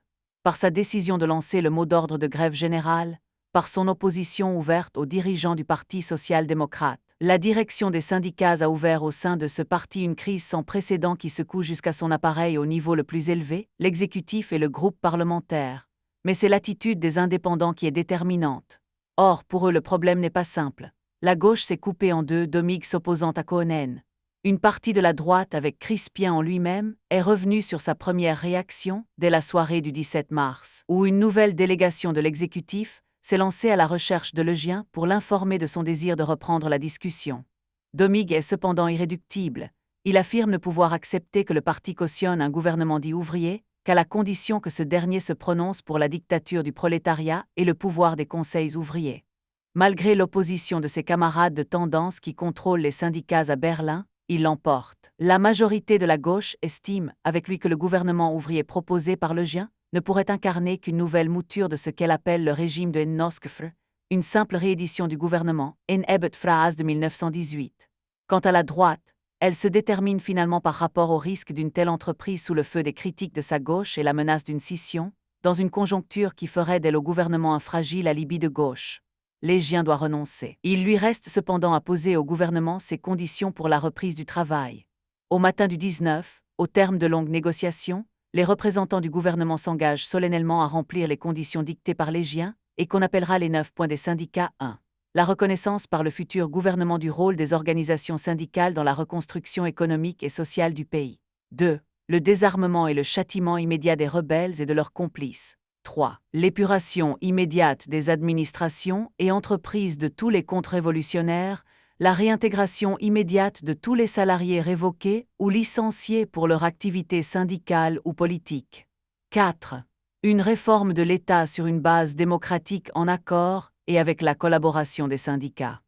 Par sa décision de lancer le mot d'ordre de grève générale, par son opposition ouverte aux dirigeants du Parti social-démocrate, la direction des syndicats a ouvert au sein de ce parti une crise sans précédent qui secoue jusqu'à son appareil au niveau le plus élevé, l'exécutif et le groupe parlementaire. Mais c'est l'attitude des indépendants qui est déterminante. Or, pour eux, le problème n'est pas simple. La gauche s'est coupée en deux, Domig s'opposant à Cohen. Une partie de la droite, avec Crispien en lui-même, est revenue sur sa première réaction dès la soirée du 17 mars, où une nouvelle délégation de l'exécutif s'est lancée à la recherche de Legien pour l'informer de son désir de reprendre la discussion. Domig est cependant irréductible. Il affirme ne pouvoir accepter que le parti cautionne un gouvernement dit ouvrier, qu'à la condition que ce dernier se prononce pour la dictature du prolétariat et le pouvoir des conseils ouvriers. Malgré l'opposition de ses camarades de tendance qui contrôlent les syndicats à Berlin, il l'emporte. La majorité de la gauche estime, avec lui, que le gouvernement ouvrier proposé par Legien ne pourrait incarner qu'une nouvelle mouture de ce qu'elle appelle le régime de Hennoskefre, une simple réédition du gouvernement, Phrase de 1918. Quant à la droite, elle se détermine finalement par rapport au risque d'une telle entreprise sous le feu des critiques de sa gauche et la menace d'une scission, dans une conjoncture qui ferait d'elle au gouvernement un fragile alibi de gauche. Légien doit renoncer. Il lui reste cependant à poser au gouvernement ses conditions pour la reprise du travail. Au matin du 19, au terme de longues négociations, les représentants du gouvernement s'engagent solennellement à remplir les conditions dictées par Légien et qu'on appellera les 9 points des syndicats 1. La reconnaissance par le futur gouvernement du rôle des organisations syndicales dans la reconstruction économique et sociale du pays. 2. Le désarmement et le châtiment immédiat des rebelles et de leurs complices. 3. L'épuration immédiate des administrations et entreprises de tous les contre-révolutionnaires, la réintégration immédiate de tous les salariés révoqués ou licenciés pour leur activité syndicale ou politique. 4. Une réforme de l'État sur une base démocratique en accord et avec la collaboration des syndicats.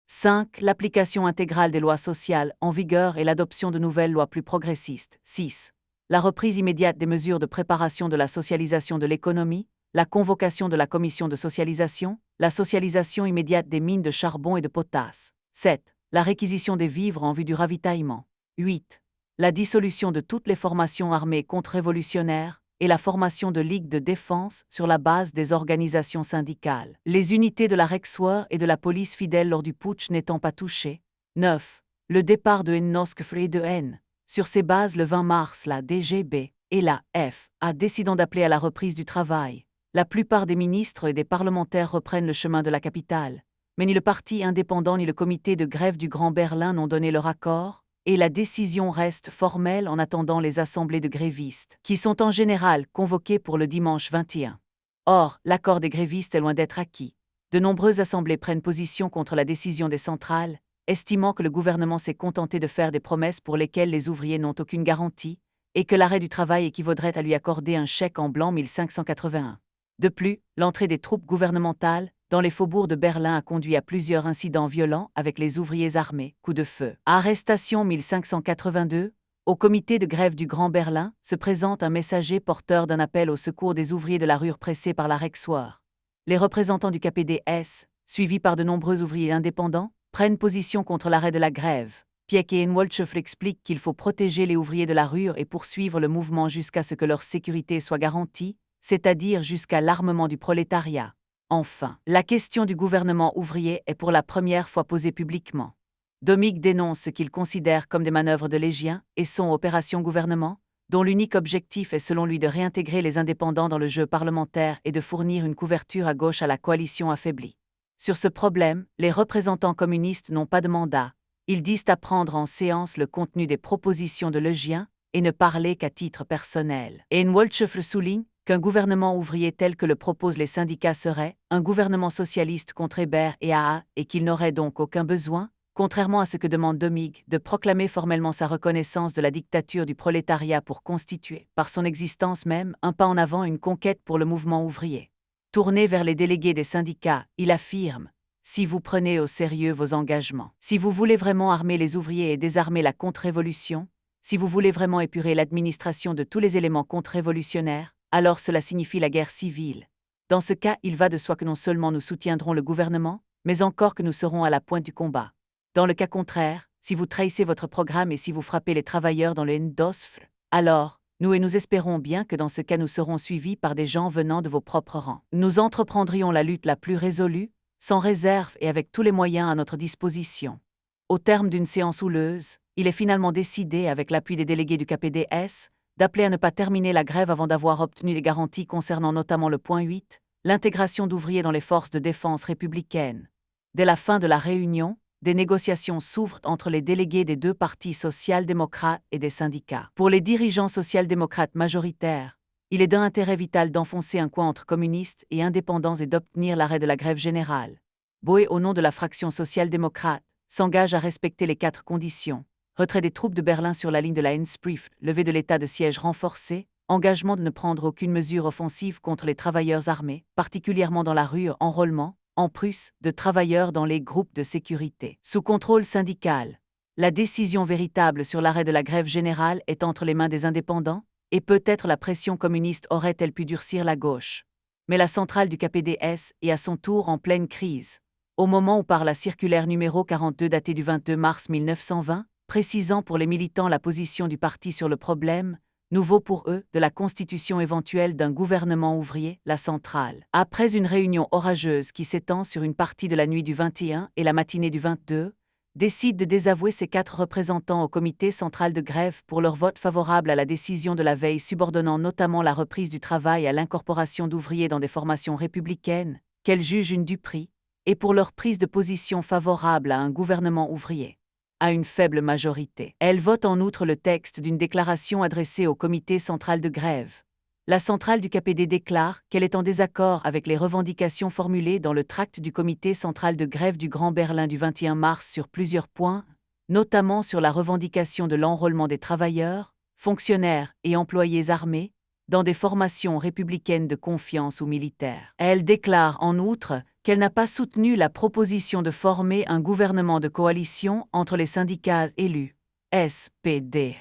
5. L'application intégrale des lois sociales en vigueur et l'adoption de nouvelles lois plus progressistes. 6. La reprise immédiate des mesures de préparation de la socialisation de l'économie, la convocation de la commission de socialisation, la socialisation immédiate des mines de charbon et de potasse. 7. La réquisition des vivres en vue du ravitaillement. 8. La dissolution de toutes les formations armées contre-révolutionnaires et la formation de ligues de défense sur la base des organisations syndicales. Les unités de la Reichswehr et de la police fidèle lors du putsch n'étant pas touchées. 9. Le départ de Hennoskefre et de N. Sur ces bases, le 20 mars, la DGB et la FA décidant d'appeler à la reprise du travail. La plupart des ministres et des parlementaires reprennent le chemin de la capitale, mais ni le parti indépendant ni le comité de grève du Grand Berlin n'ont donné leur accord, et la décision reste formelle en attendant les assemblées de grévistes, qui sont en général convoquées pour le dimanche 21. Or, l'accord des grévistes est loin d'être acquis. De nombreuses assemblées prennent position contre la décision des centrales, estimant que le gouvernement s'est contenté de faire des promesses pour lesquelles les ouvriers n'ont aucune garantie, et que l'arrêt du travail équivaudrait à lui accorder un chèque en blanc 1581. De plus, l'entrée des troupes gouvernementales dans les faubourgs de Berlin a conduit à plusieurs incidents violents avec les ouvriers armés, coups de feu. Arrestation 1582. Au comité de grève du Grand Berlin se présente un messager porteur d'un appel au secours des ouvriers de la Ruhr pressés par la Reichswehr. Les représentants du KPDS, suivis par de nombreux ouvriers indépendants, prennent position contre l'arrêt de la grève. Pieck et Woltschöffl expliquent qu'il faut protéger les ouvriers de la Ruhr et poursuivre le mouvement jusqu'à ce que leur sécurité soit garantie, c'est-à-dire jusqu'à l'armement du prolétariat. Enfin, la question du gouvernement ouvrier est pour la première fois posée publiquement. Domig dénonce ce qu'il considère comme des manœuvres de Légien et son opération gouvernement, dont l'unique objectif est selon lui de réintégrer les indépendants dans le jeu parlementaire et de fournir une couverture à gauche à la coalition affaiblie. Sur ce problème, les représentants communistes n'ont pas de mandat. Ils disent apprendre en séance le contenu des propositions de Légien et ne parler qu'à titre personnel. Et Woltschöffl souligne qu'un gouvernement ouvrier tel que le proposent les syndicats serait un gouvernement socialiste contre Hébert et AA et qu'il n'aurait donc aucun besoin, contrairement à ce que demande Domig, de proclamer formellement sa reconnaissance de la dictature du prolétariat pour constituer, par son existence même, un pas en avant, une conquête pour le mouvement ouvrier. Tourné vers les délégués des syndicats, il affirme « Si vous prenez au sérieux vos engagements, si vous voulez vraiment armer les ouvriers et désarmer la contre-révolution, si vous voulez vraiment épurer l'administration de tous les éléments contre-révolutionnaires, alors cela signifie la guerre civile. Dans ce cas, il va de soi que non seulement nous soutiendrons le gouvernement, mais encore que nous serons à la pointe du combat. Dans le cas contraire, si vous trahissez votre programme et si vous frappez les travailleurs dans le N-Dosfl, alors, nous espérons bien que dans ce cas nous serons suivis par des gens venant de vos propres rangs. Nous entreprendrions la lutte la plus résolue, sans réserve et avec tous les moyens à notre disposition. Au terme d'une séance houleuse, il est finalement décidé, avec l'appui des délégués du KPDS, d'appeler à ne pas terminer la grève avant d'avoir obtenu des garanties concernant notamment le point 8, l'intégration d'ouvriers dans les forces de défense républicaines. Dès la fin de la réunion, des négociations s'ouvrent entre les délégués des deux partis social-démocrates et des syndicats. Pour les dirigeants social-démocrates majoritaires, il est d'un intérêt vital d'enfoncer un coin entre communistes et indépendants et d'obtenir l'arrêt de la grève générale. Boé, au nom de la fraction social-démocrate, s'engage à respecter les 4 conditions: retrait des troupes de Berlin sur la ligne de la N-Sprief, levée de l'état de siège renforcé, engagement de ne prendre aucune mesure offensive contre les travailleurs armés, particulièrement dans la rue, enrôlement, en plus, de travailleurs dans les groupes de sécurité. Sous contrôle syndical, la décision véritable sur l'arrêt de la grève générale est entre les mains des indépendants, et peut-être la pression communiste aurait-elle pu durcir la gauche. Mais la centrale du KPDS est à son tour en pleine crise. Au moment où par la circulaire numéro 42 datée du 22 mars 1920, précisant pour les militants la position du parti sur le problème, nouveau pour eux, de la constitution éventuelle d'un gouvernement ouvrier, la centrale, après une réunion orageuse qui s'étend sur une partie de la nuit du 21 et la matinée du 22, décide de désavouer ses 4 représentants au comité central de grève pour leur vote favorable à la décision de la veille subordonnant notamment la reprise du travail à l'incorporation d'ouvriers dans des formations républicaines, qu'elle juge une duperie, et pour leur prise de position favorable à un gouvernement ouvrier. À une faible majorité. Elle vote en outre le texte d'une déclaration adressée au comité central de grève. La centrale du KPD déclare qu'elle est en désaccord avec les revendications formulées dans le tract du comité central de grève du Grand Berlin du 21 mars sur plusieurs points, notamment sur la revendication de l'enrôlement des travailleurs, fonctionnaires et employés armés, dans des formations républicaines de confiance ou militaires. Elle déclare en outre qu'elle n'a pas soutenu la proposition de former un gouvernement de coalition entre les syndicats élus, SPD.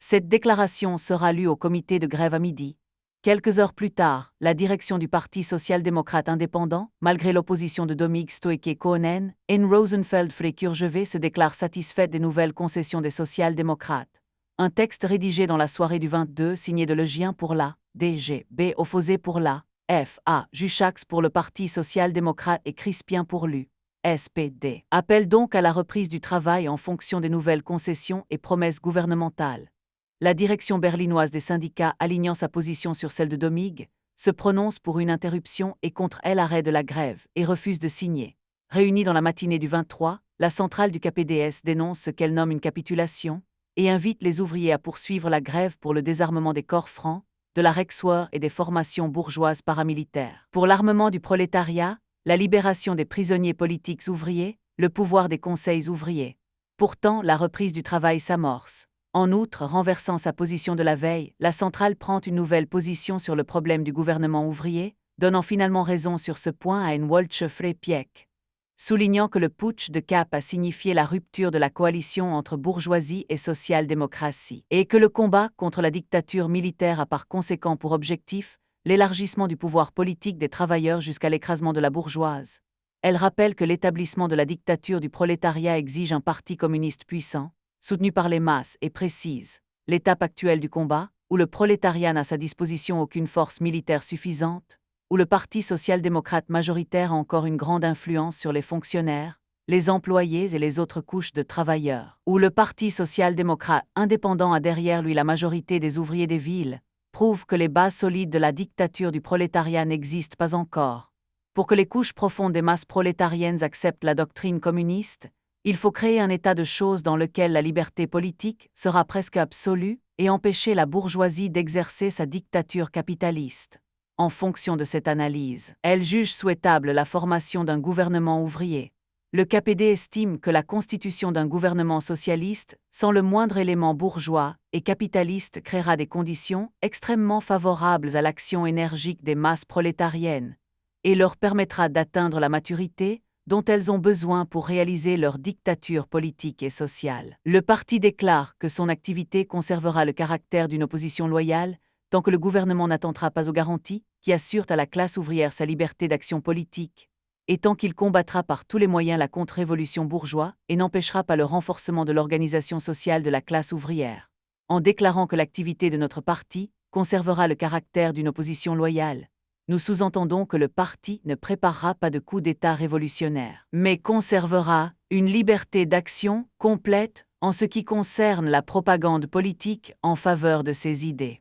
Cette déclaration sera lue au comité de grève à midi. Quelques heures plus tard, la direction du Parti social-démocrate indépendant, malgré l'opposition de Domig Stoeke-Koenen, et Rosenfeld-Frey-Kurjevé se déclare satisfaite des nouvelles concessions des social-démocrates. Un texte rédigé dans la soirée du 22 signé de Légien pour la DGB opposé pour la FA, Juchax pour le Parti social-démocrate et Crispien pour l'USPD, appelle donc à la reprise du travail en fonction des nouvelles concessions et promesses gouvernementales. La direction berlinoise des syndicats, alignant sa position sur celle de Domig, se prononce pour une interruption et contre elle arrêt de la grève et refuse de signer. Réunie dans la matinée du 23, la centrale du KPDS dénonce ce qu'elle nomme une capitulation et invite les ouvriers à poursuivre la grève pour le désarmement des corps francs, de la Reichswehr et des formations bourgeoises paramilitaires. Pour l'armement du prolétariat, la libération des prisonniers politiques ouvriers, le pouvoir des conseils ouvriers. Pourtant, la reprise du travail s'amorce. En outre, renversant sa position de la veille, la centrale prend une nouvelle position sur le problème du gouvernement ouvrier, donnant finalement raison sur ce point à Wolche Frey-Pieck, soulignant que le putsch de Cap a signifié la rupture de la coalition entre bourgeoisie et social-démocratie, et que le combat contre la dictature militaire a par conséquent pour objectif l'élargissement du pouvoir politique des travailleurs jusqu'à l'écrasement de la bourgeoise. Elle rappelle que l'établissement de la dictature du prolétariat exige un parti communiste puissant, soutenu par les masses, et précise l'étape actuelle du combat, où le prolétariat n'a à sa disposition aucune force militaire suffisante, où le Parti social-démocrate majoritaire a encore une grande influence sur les fonctionnaires, les employés et les autres couches de travailleurs, où le Parti social-démocrate indépendant a derrière lui la majorité des ouvriers des villes, prouve que les bases solides de la dictature du prolétariat n'existent pas encore. Pour que les couches profondes des masses prolétariennes acceptent la doctrine communiste, il faut créer un état de choses dans lequel la liberté politique sera presque absolue et empêcher la bourgeoisie d'exercer sa dictature capitaliste. En fonction de cette analyse, elle juge souhaitable la formation d'un gouvernement ouvrier. Le KPD estime que la constitution d'un gouvernement socialiste, sans le moindre élément bourgeois et capitaliste, créera des conditions extrêmement favorables à l'action énergique des masses prolétariennes et leur permettra d'atteindre la maturité dont elles ont besoin pour réaliser leur dictature politique et sociale. Le parti déclare que son activité conservera le caractère d'une opposition loyale tant que le gouvernement n'attentera pas aux garanties qui assurent à la classe ouvrière sa liberté d'action politique, et tant qu'il combattra par tous les moyens la contre-révolution bourgeoise et n'empêchera pas le renforcement de l'organisation sociale de la classe ouvrière. En déclarant que l'activité de notre parti conservera le caractère d'une opposition loyale, nous sous-entendons que le parti ne préparera pas de coup d'État révolutionnaire, mais conservera une liberté d'action complète en ce qui concerne la propagande politique en faveur de ses idées.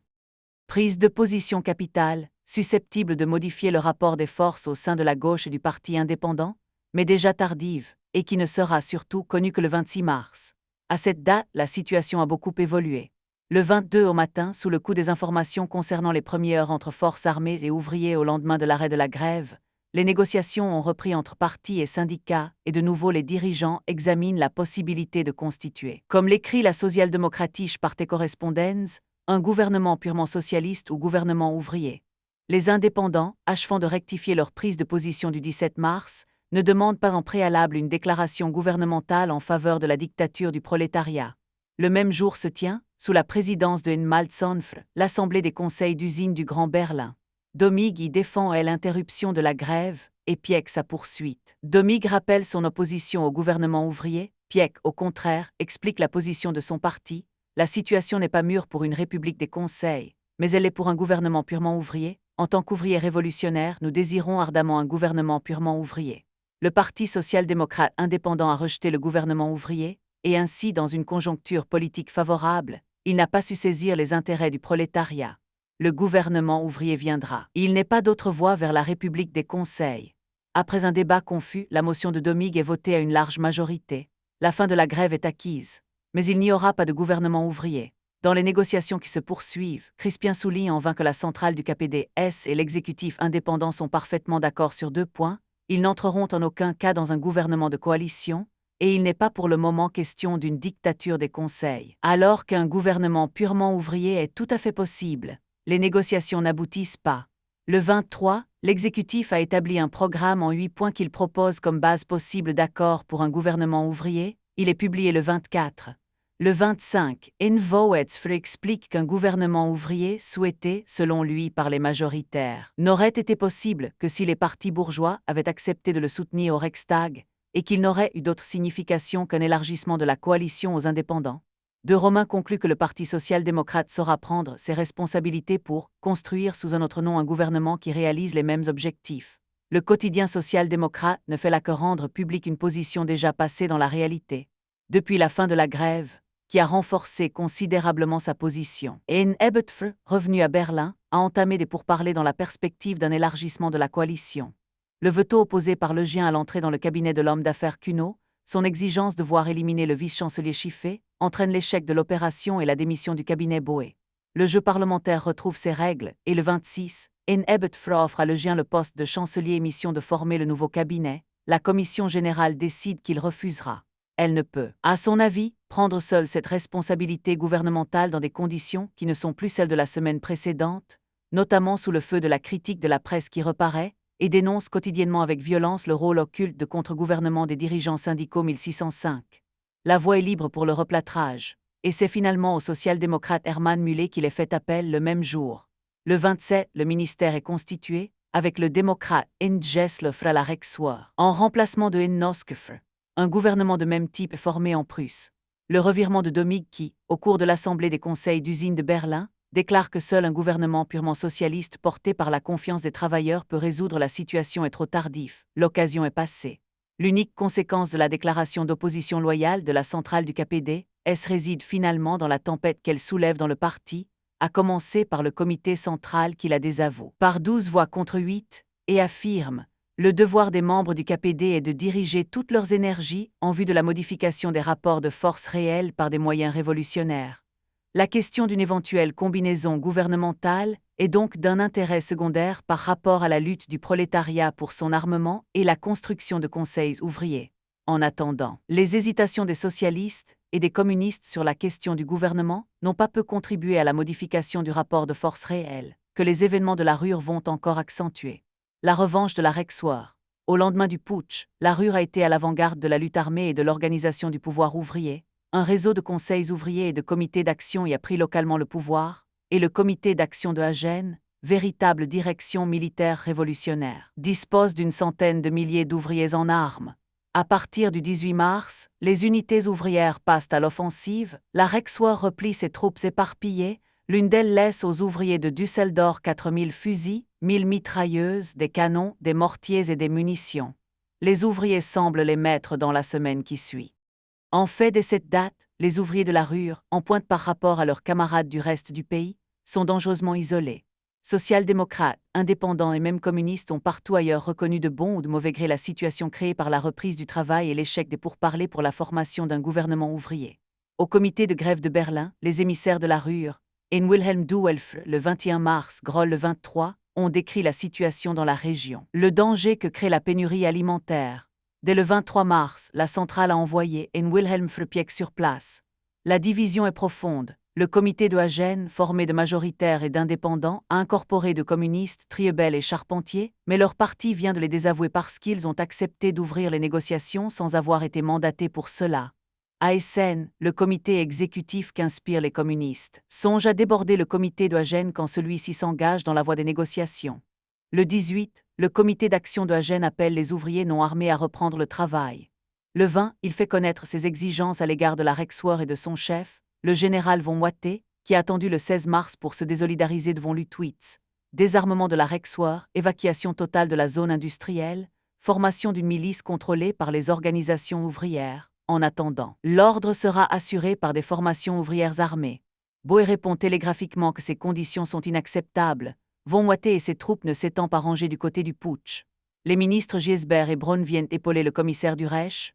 Prise de position capitale, susceptible de modifier le rapport des forces au sein de la gauche et du parti indépendant, mais déjà tardive, et qui ne sera surtout connue que le 26 mars. À cette date, la situation a beaucoup évolué. Le 22 au matin, sous le coup des informations concernant les premières heures entre forces armées et ouvriers au lendemain de l'arrêt de la grève, les négociations ont repris entre partis et syndicats, et de nouveau les dirigeants examinent la possibilité de constituer, comme l'écrit la Social-Demokratische Partei Correspondence, un gouvernement purement socialiste ou gouvernement ouvrier. Les indépendants, achevant de rectifier leur prise de position du 17 mars, ne demandent pas en préalable une déclaration gouvernementale en faveur de la dictature du prolétariat. Le même jour se tient, sous la présidence de Maltzonfre, l'Assemblée des conseils d'usine du Grand Berlin. Domig y défend l'interruption de la grève, et Pieck sa poursuite. Domig rappelle son opposition au gouvernement ouvrier, Pieck, au contraire, explique la position de son parti. La situation n'est pas mûre pour une république des conseils, mais elle est pour un gouvernement purement ouvrier. En tant qu'ouvriers révolutionnaires, nous désirons ardemment un gouvernement purement ouvrier. Le Parti social-démocrate indépendant a rejeté le gouvernement ouvrier, et ainsi, dans une conjoncture politique favorable, il n'a pas su saisir les intérêts du prolétariat. Le gouvernement ouvrier viendra. Il n'est pas d'autre voie vers la République des conseils. Après un débat confus, la motion de Domig est votée à une large majorité. La fin de la grève est acquise. Mais il n'y aura pas de gouvernement ouvrier. Dans les négociations qui se poursuivent, Crispien souligne en vain que la centrale du KPD-S et l'exécutif indépendant sont parfaitement d'accord sur 2 points. Ils n'entreront en aucun cas dans un gouvernement de coalition, et il n'est pas pour le moment question d'une dictature des conseils. Alors qu'un gouvernement purement ouvrier est tout à fait possible, les négociations n'aboutissent pas. Le 23, l'exécutif a établi un programme en 8 points qu'il propose comme base possible d'accord pour un gouvernement ouvrier. Il est publié le 24. Le 25, Wolche explique qu'un gouvernement ouvrier souhaité, selon lui par les majoritaires, n'aurait été possible que si les partis bourgeois avaient accepté de le soutenir au Reichstag, et qu'il n'aurait eu d'autre signification qu'un élargissement de la coalition aux indépendants. De Romain conclut que le Parti social-démocrate saura prendre ses responsabilités pour construire sous un autre nom un gouvernement qui réalise les mêmes objectifs. Le quotidien social-démocrate ne fait là que rendre publique une position déjà passée dans la réalité. Depuis la fin de la grève, qui a renforcé considérablement sa position, et Ebetfe, revenu à Berlin, a entamé des pourparlers dans la perspective d'un élargissement de la coalition. Le veto opposé par Le Gien à l'entrée dans le cabinet de l'homme d'affaires Cuno, son exigence de voir éliminer le vice-chancelier Schiffé, entraîne l'échec de l'opération et la démission du cabinet Boé. Le jeu parlementaire retrouve ses règles, et le 26, Ebetfe offre à Le Gien le poste de chancelier et mission de former le nouveau cabinet. La commission générale décide qu'il refusera. Elle ne peut, à son avis, prendre seul cette responsabilité gouvernementale dans des conditions qui ne sont plus celles de la semaine précédente, notamment sous le feu de la critique de la presse qui reparaît et dénonce quotidiennement avec violence le rôle occulte de contre-gouvernement des dirigeants syndicaux 1605. La voie est libre pour le replâtrage, et c'est finalement au social-démocrate Herman Mullet qu'il est fait appel le même jour. Le 27, le ministère est constitué, avec le démocrate Njessle Frala-Rexoir, en remplacement de Noskefre. Un gouvernement de même type est formé en Prusse. Le revirement de Domig qui, au cours de l'Assemblée des conseils d'usine de Berlin, déclare que seul un gouvernement purement socialiste porté par la confiance des travailleurs peut résoudre la situation est trop tardif, l'occasion est passée. L'unique conséquence de la déclaration d'opposition loyale de la centrale du KPD, réside finalement dans la tempête qu'elle soulève dans le parti, à commencer par le comité central qui la désavoue par 12 voix contre 8, et affirme « Le devoir des membres du KPD est de diriger toutes leurs énergies en vue de la modification des rapports de force réels par des moyens révolutionnaires. La question d'une éventuelle combinaison gouvernementale est donc d'un intérêt secondaire par rapport à la lutte du prolétariat pour son armement et la construction de conseils ouvriers. En attendant, les hésitations des socialistes et des communistes sur la question du gouvernement n'ont pas peu contribué à la modification du rapport de force réel, que les événements de la Ruhr vont encore accentuer. La revanche de la Rexoir. Au lendemain du putsch, la Ruhr a été à l'avant-garde de la lutte armée et de l'organisation du pouvoir ouvrier. Un réseau de conseils ouvriers et de comités d'action y a pris localement le pouvoir, et le comité d'action de Hagen, véritable direction militaire révolutionnaire, dispose d'une centaine de milliers d'ouvriers en armes. À partir du 18 mars, les unités ouvrières passent à l'offensive, la Rexoir replie ses troupes éparpillées, l'une d'elles laisse aux ouvriers de Düsseldorf 4000 fusils, 1000 mitrailleuses, des canons, des mortiers et des munitions. Les ouvriers semblent les mettre dans la semaine qui suit. En fait, dès cette date, les ouvriers de la Ruhr, en pointe par rapport à leurs camarades du reste du pays, sont dangereusement isolés. Social-démocrates, indépendants et même communistes ont partout ailleurs reconnu de bon ou de mauvais gré la situation créée par la reprise du travail et l'échec des pourparlers pour la formation d'un gouvernement ouvrier. Au comité de grève de Berlin, les émissaires de la Ruhr, et Wilhelm Duhelf le 21 mars, Groll le 23, ont décrit la situation dans la région. Le danger que crée la pénurie alimentaire. Dès le 23 mars, la centrale a envoyé Wilhelm Frepieck sur place. La division est profonde. Le comité de Hagen, formé de majoritaires et d'indépendants, a incorporé de communistes, Triebel et Charpentier, mais leur parti vient de les désavouer parce qu'ils ont accepté d'ouvrir les négociations sans avoir été mandatés pour cela. À Essen, le comité exécutif qu'inspirent les communistes songe à déborder le comité de Hagen quand celui-ci s'engage dans la voie des négociations. Le 18, le comité d'action de Hagen appelle les ouvriers non armés à reprendre le travail. Le 20, il fait connaître ses exigences à l'égard de la Rexoir et de son chef, le général von Moité, qui a attendu le 16 mars pour se désolidariser devant Lutwitz. Désarmement de la Rexoir, évacuation totale de la zone industrielle, formation d'une milice contrôlée par les organisations ouvrières. En attendant, l'ordre sera assuré par des formations ouvrières armées. Boé répond télégraphiquement que ces conditions sont inacceptables, von Moité et ses troupes ne s'étant pas rangées du côté du putsch. Les ministres Giesbert et Braun viennent épauler le commissaire du Reich.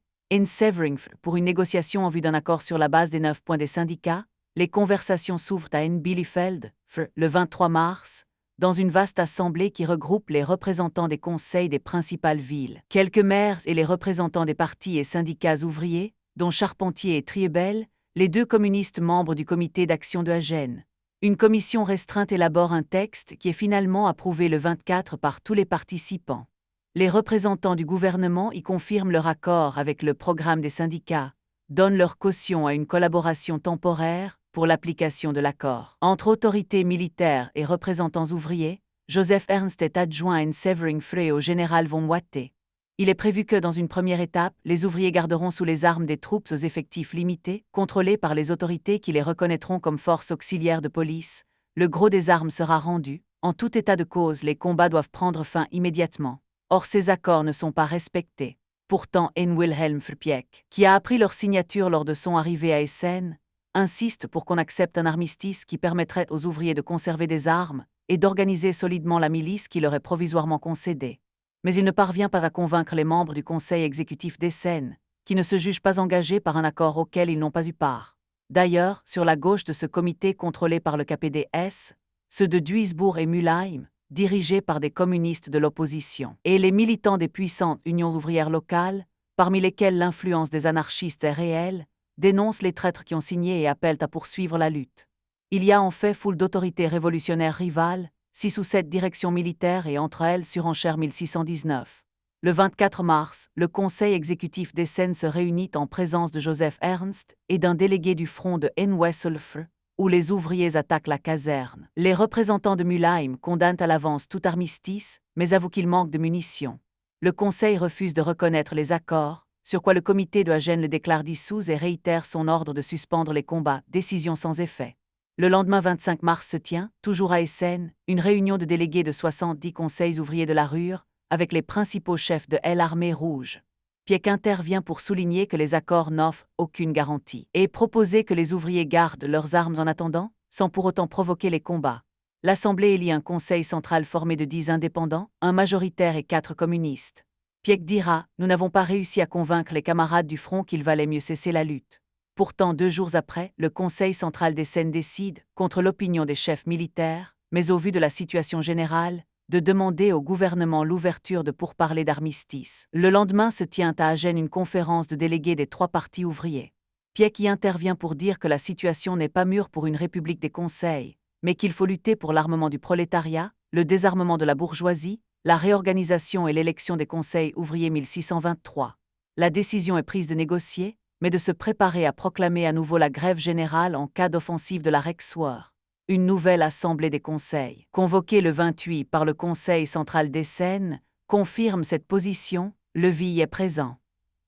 Pour une négociation en vue d'un accord sur la base des 9 points des syndicats, les conversations s'ouvrent à Bielefeld, le 23 mars, dans une vaste assemblée qui regroupe les représentants des conseils des principales villes, quelques maires et les représentants des partis et syndicats ouvriers, dont Charpentier et Triebel, les deux communistes membres du comité d'action de Hagen. Une commission restreinte élabore un texte qui est finalement approuvé le 24 par tous les participants. Les représentants du gouvernement y confirment leur accord avec le programme des syndicats, donnent leur caution à une collaboration temporaire pour l'application de l'accord. Entre autorités militaires et représentants ouvriers, Joseph Ernst est adjoint à Severing Frey au général von Moité. Il est prévu que, dans une première étape, les ouvriers garderont sous les armes des troupes aux effectifs limités, contrôlées par les autorités qui les reconnaîtront comme forces auxiliaires de police. Le gros des armes sera rendu. En tout état de cause, les combats doivent prendre fin immédiatement. Or ces accords ne sont pas respectés. Pourtant Wilhelm Frepieck, qui a appris leur signature lors de son arrivée à Essen, insiste pour qu'on accepte un armistice qui permettrait aux ouvriers de conserver des armes et d'organiser solidement la milice qui leur est provisoirement concédée. Mais il ne parvient pas à convaincre les membres du conseil exécutif d'Essen, qui ne se jugent pas engagés par un accord auquel ils n'ont pas eu part. D'ailleurs, sur la gauche de ce comité contrôlé par le KPDS, ceux de Duisbourg et Mülheim, dirigés par des communistes de l'opposition, et les militants des puissantes unions ouvrières locales, parmi lesquels l'influence des anarchistes est réelle, dénoncent les traîtres qui ont signé et appellent à poursuivre la lutte. Il y a en fait foule d'autorités révolutionnaires rivales, 6 ou 7 directions militaires et entre elles surenchère 1619. Le 24 mars, le conseil exécutif d'Essen se réunit en présence de Joseph Ernst et d'un délégué du front de N-Wesselfre, où les ouvriers attaquent la caserne. Les représentants de Mülheim condamnent à l'avance tout armistice, mais avouent qu'il manque de munitions. Le conseil refuse de reconnaître les accords, sur quoi le comité de Hagen le déclare dissous et réitère son ordre de suspendre les combats, décision sans effet. Le lendemain 25 mars se tient, toujours à Essen, une réunion de délégués de 70 conseils ouvriers de la Ruhr, avec les principaux chefs de l'Armée rouge. Pieck intervient pour souligner que les accords n'offrent aucune garantie et proposer que les ouvriers gardent leurs armes en attendant, sans pour autant provoquer les combats. L'Assemblée élit un conseil central formé de 10 indépendants, un majoritaire et 4 communistes. Pieck dira « Nous n'avons pas réussi à convaincre les camarades du front qu'il valait mieux cesser la lutte. » Pourtant, 2 jours après, le Conseil central d'Essen décide, contre l'opinion des chefs militaires, mais au vu de la situation générale, de demander au gouvernement l'ouverture de pourparlers d'armistice. Le lendemain se tient à Hagen une conférence de délégués des 3 partis ouvriers. Pieck y intervient pour dire que la situation n'est pas mûre pour une république des conseils, mais qu'il faut lutter pour l'armement du prolétariat, le désarmement de la bourgeoisie, la réorganisation et l'élection des conseils ouvriers 1623. La décision est prise de négocier, mais de se préparer à proclamer à nouveau la grève générale en cas d'offensive de la Reichswehr. Une nouvelle assemblée des conseils, convoquée le 28 par le Conseil central d'Essen, confirme cette position, Levy y est présent.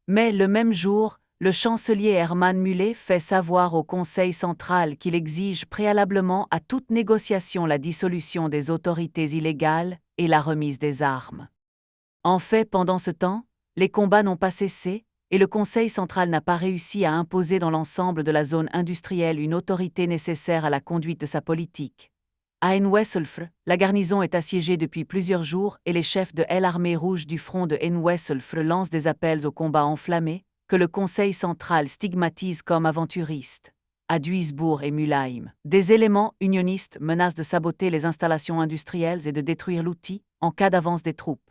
Mais le même jour, le chancelier Hermann Müller fait savoir au Conseil central qu'il exige préalablement à toute négociation la dissolution des autorités illégales et la remise des armes. En fait, pendant ce temps, les combats n'ont pas cessé, et le Conseil central n'a pas réussi à imposer dans l'ensemble de la zone industrielle une autorité nécessaire à la conduite de sa politique. À N-Wesselfre, la garnison est assiégée depuis plusieurs jours et les chefs de l'Armée rouge du front de N-Wesselfre lancent des appels au combat enflammé, que le Conseil central stigmatise comme aventuristes. À Duisbourg et Mülheim, des éléments unionistes menacent de saboter les installations industrielles et de détruire l'outil en cas d'avance des troupes.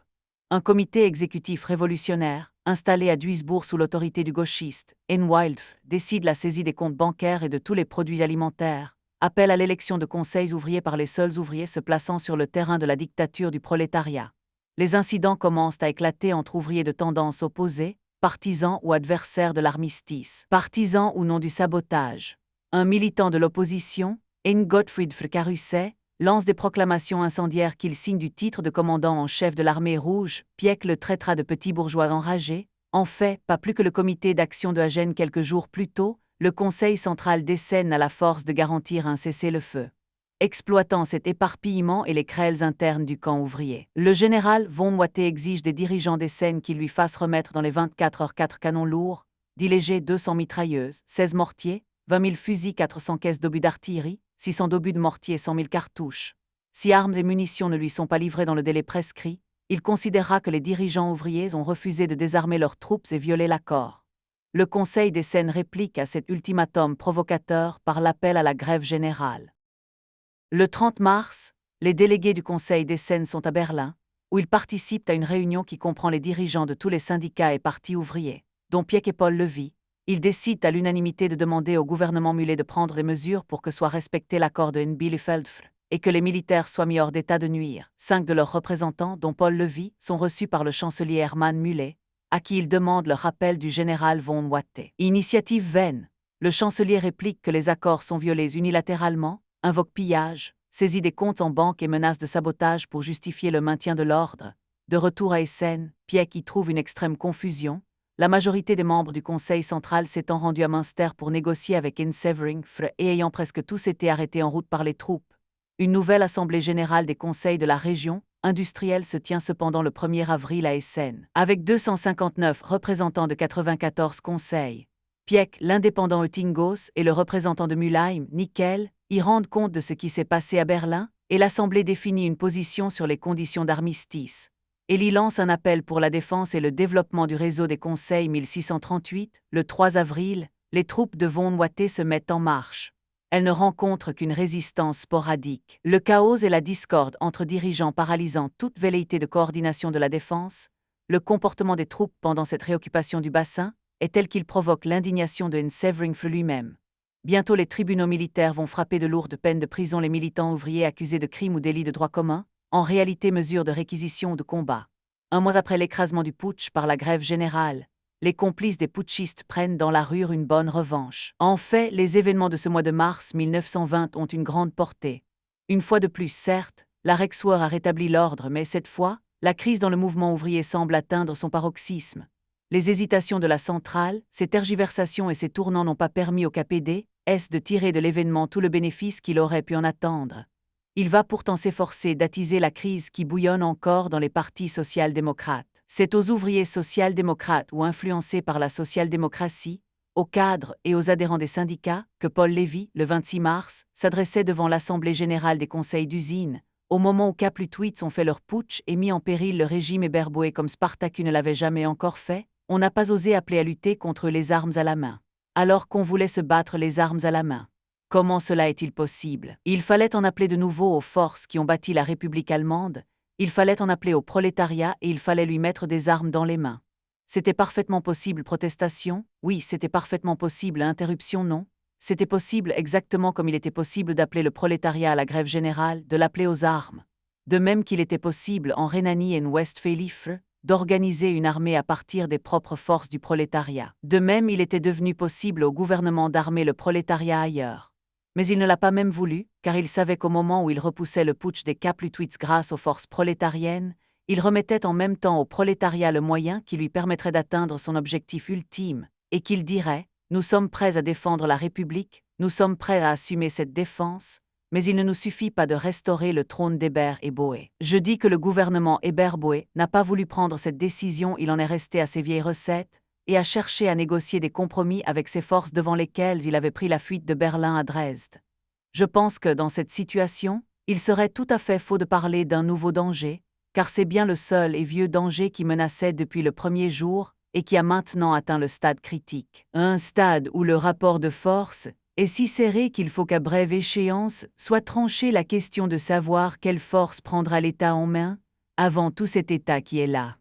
Un comité exécutif révolutionnaire, installé à Duisbourg sous l'autorité du gauchiste, N-Wildf, décide la saisie des comptes bancaires et de tous les produits alimentaires, appelle à l'élection de conseils ouvriers par les seuls ouvriers se plaçant sur le terrain de la dictature du prolétariat. Les incidents commencent à éclater entre ouvriers de tendances opposées, partisans ou adversaires de l'armistice, partisans ou non du sabotage. Un militant de l'opposition, N. Gottfried Frcarusset, lance des proclamations incendiaires qu'il signe du titre de commandant en chef de l'armée rouge. Pieck le traitera de petit bourgeois enragé. En fait, pas plus que le comité d'action de Hagen quelques jours plus tôt, le Conseil central d'Essen a la force de garantir un cessez-le-feu. Exploitant cet éparpillement et les querelles internes du camp ouvrier, le général von Motte exige des dirigeants d'Essen qu'ils lui fassent remettre dans les 24 heures 4 canons lourds, 10 légers 200 mitrailleuses, 16 mortiers, 20 000 fusils 400 caisses d'obus d'artillerie, 600 d'obus de mortier 100 000 cartouches. Si armes et munitions ne lui sont pas livrées dans le délai prescrit, il considérera que les dirigeants ouvriers ont refusé de désarmer leurs troupes et violé l'accord. Le Conseil d'Essen réplique à cet ultimatum provocateur par l'appel à la grève générale. Le 30 mars, les délégués du Conseil d'Essen sont à Berlin, où ils participent à une réunion qui comprend les dirigeants de tous les syndicats et partis ouvriers, dont Pieck et Paul Levy. Ils décident à l'unanimité de demander au gouvernement Müller de prendre des mesures pour que soit respecté l'accord de N-Bielefeld et que les militaires soient mis hors d'état de nuire. 5 de leurs représentants, dont Paul Levy, sont reçus par le chancelier Hermann Müller, à qui ils demandent le rappel du général von Motte. Initiative vaine. Le chancelier réplique que les accords sont violés unilatéralement, invoque pillage, saisit des comptes en banque et menace de sabotage pour justifier le maintien de l'ordre. De retour à Essen, Pieck y trouve une extrême confusion. La majorité des membres du Conseil central s'étant rendus à Münster pour négocier avec N-Severing et ayant presque tous été arrêtés en route par les troupes. Une nouvelle assemblée générale des conseils de la région industrielle se tient cependant le 1er avril à Essen, avec 259 représentants de 94 conseils. Pieck, l'indépendant Oettingos et le représentant de Mülheim, Nickel, y rendent compte de ce qui s'est passé à Berlin, et l'assemblée définit une position sur les conditions d'armistice. Elle y lance un appel pour la défense et le développement du réseau des conseils 1638. Le 3 avril, les troupes de von Motte se mettent en marche. Elles ne rencontrent qu'une résistance sporadique. Le chaos et la discorde entre dirigeants paralysant toute velléité de coordination de la défense, le comportement des troupes pendant cette réoccupation du bassin, est tel qu'il provoque l'indignation de Ensevering lui-même. Bientôt les tribunaux militaires vont frapper de lourdes peines de prison les militants ouvriers accusés de crimes ou délits de droit commun, en réalité mesures de réquisition ou de combat. Un mois après l'écrasement du putsch par la grève générale, les complices des putschistes prennent dans la rue une bonne revanche. En fait, les événements de ce mois de mars 1920 ont une grande portée. Une fois de plus, certes, la Reichswehr a rétabli l'ordre, mais cette fois, la crise dans le mouvement ouvrier semble atteindre son paroxysme. Les hésitations de la centrale, ses tergiversations et ses tournants n'ont pas permis au KPD-S de tirer de l'événement tout le bénéfice qu'il aurait pu en attendre. Il va pourtant s'efforcer d'attiser la crise qui bouillonne encore dans les partis social-démocrates. C'est aux ouvriers social-démocrates ou influencés par la social-démocratie, aux cadres et aux adhérents des syndicats, que Paul Lévy, le 26 mars, s'adressait devant l'Assemblée générale des conseils d'usine, au moment où Kaplutwitz ont fait leur putsch et mis en péril le régime Eberboé comme Spartaku ne l'avait jamais encore fait, on n'a pas osé appeler à lutter contre les armes à la main. Alors qu'on voulait se battre les armes à la main. Comment cela est-il possible? Il fallait en appeler de nouveau aux forces qui ont bâti la République allemande, il fallait en appeler au prolétariat et il fallait lui mettre des armes dans les mains. C'était parfaitement possible protestation, oui, c'était parfaitement possible interruption, non. C'était possible exactement comme il était possible d'appeler le prolétariat à la grève générale, de l'appeler aux armes. De même qu'il était possible en Rhénanie et Westphalie d'organiser une armée à partir des propres forces du prolétariat. De même, il était devenu possible au gouvernement d'armer le prolétariat ailleurs. Mais il ne l'a pas même voulu, car il savait qu'au moment où il repoussait le putsch des Kaplutwitz grâce aux forces prolétariennes, il remettait en même temps au prolétariat le moyen qui lui permettrait d'atteindre son objectif ultime, et qu'il dirait « Nous sommes prêts à défendre la République, nous sommes prêts à assumer cette défense, mais il ne nous suffit pas de restaurer le trône d'Eber-Boé. » Je dis que le gouvernement Eber-Boé n'a pas voulu prendre cette décision, il en est resté à ses vieilles recettes, et a cherché à négocier des compromis avec ces forces devant lesquelles il avait pris la fuite de Berlin à Dresde. Je pense que dans cette situation, il serait tout à fait faux de parler d'un nouveau danger, car c'est bien le seul et vieux danger qui menaçait depuis le premier jour et qui a maintenant atteint le stade critique. Un stade où le rapport de force est si serré qu'il faut qu'à brève échéance soit tranchée la question de savoir quelle force prendra l'État en main, avant tout cet État qui est là.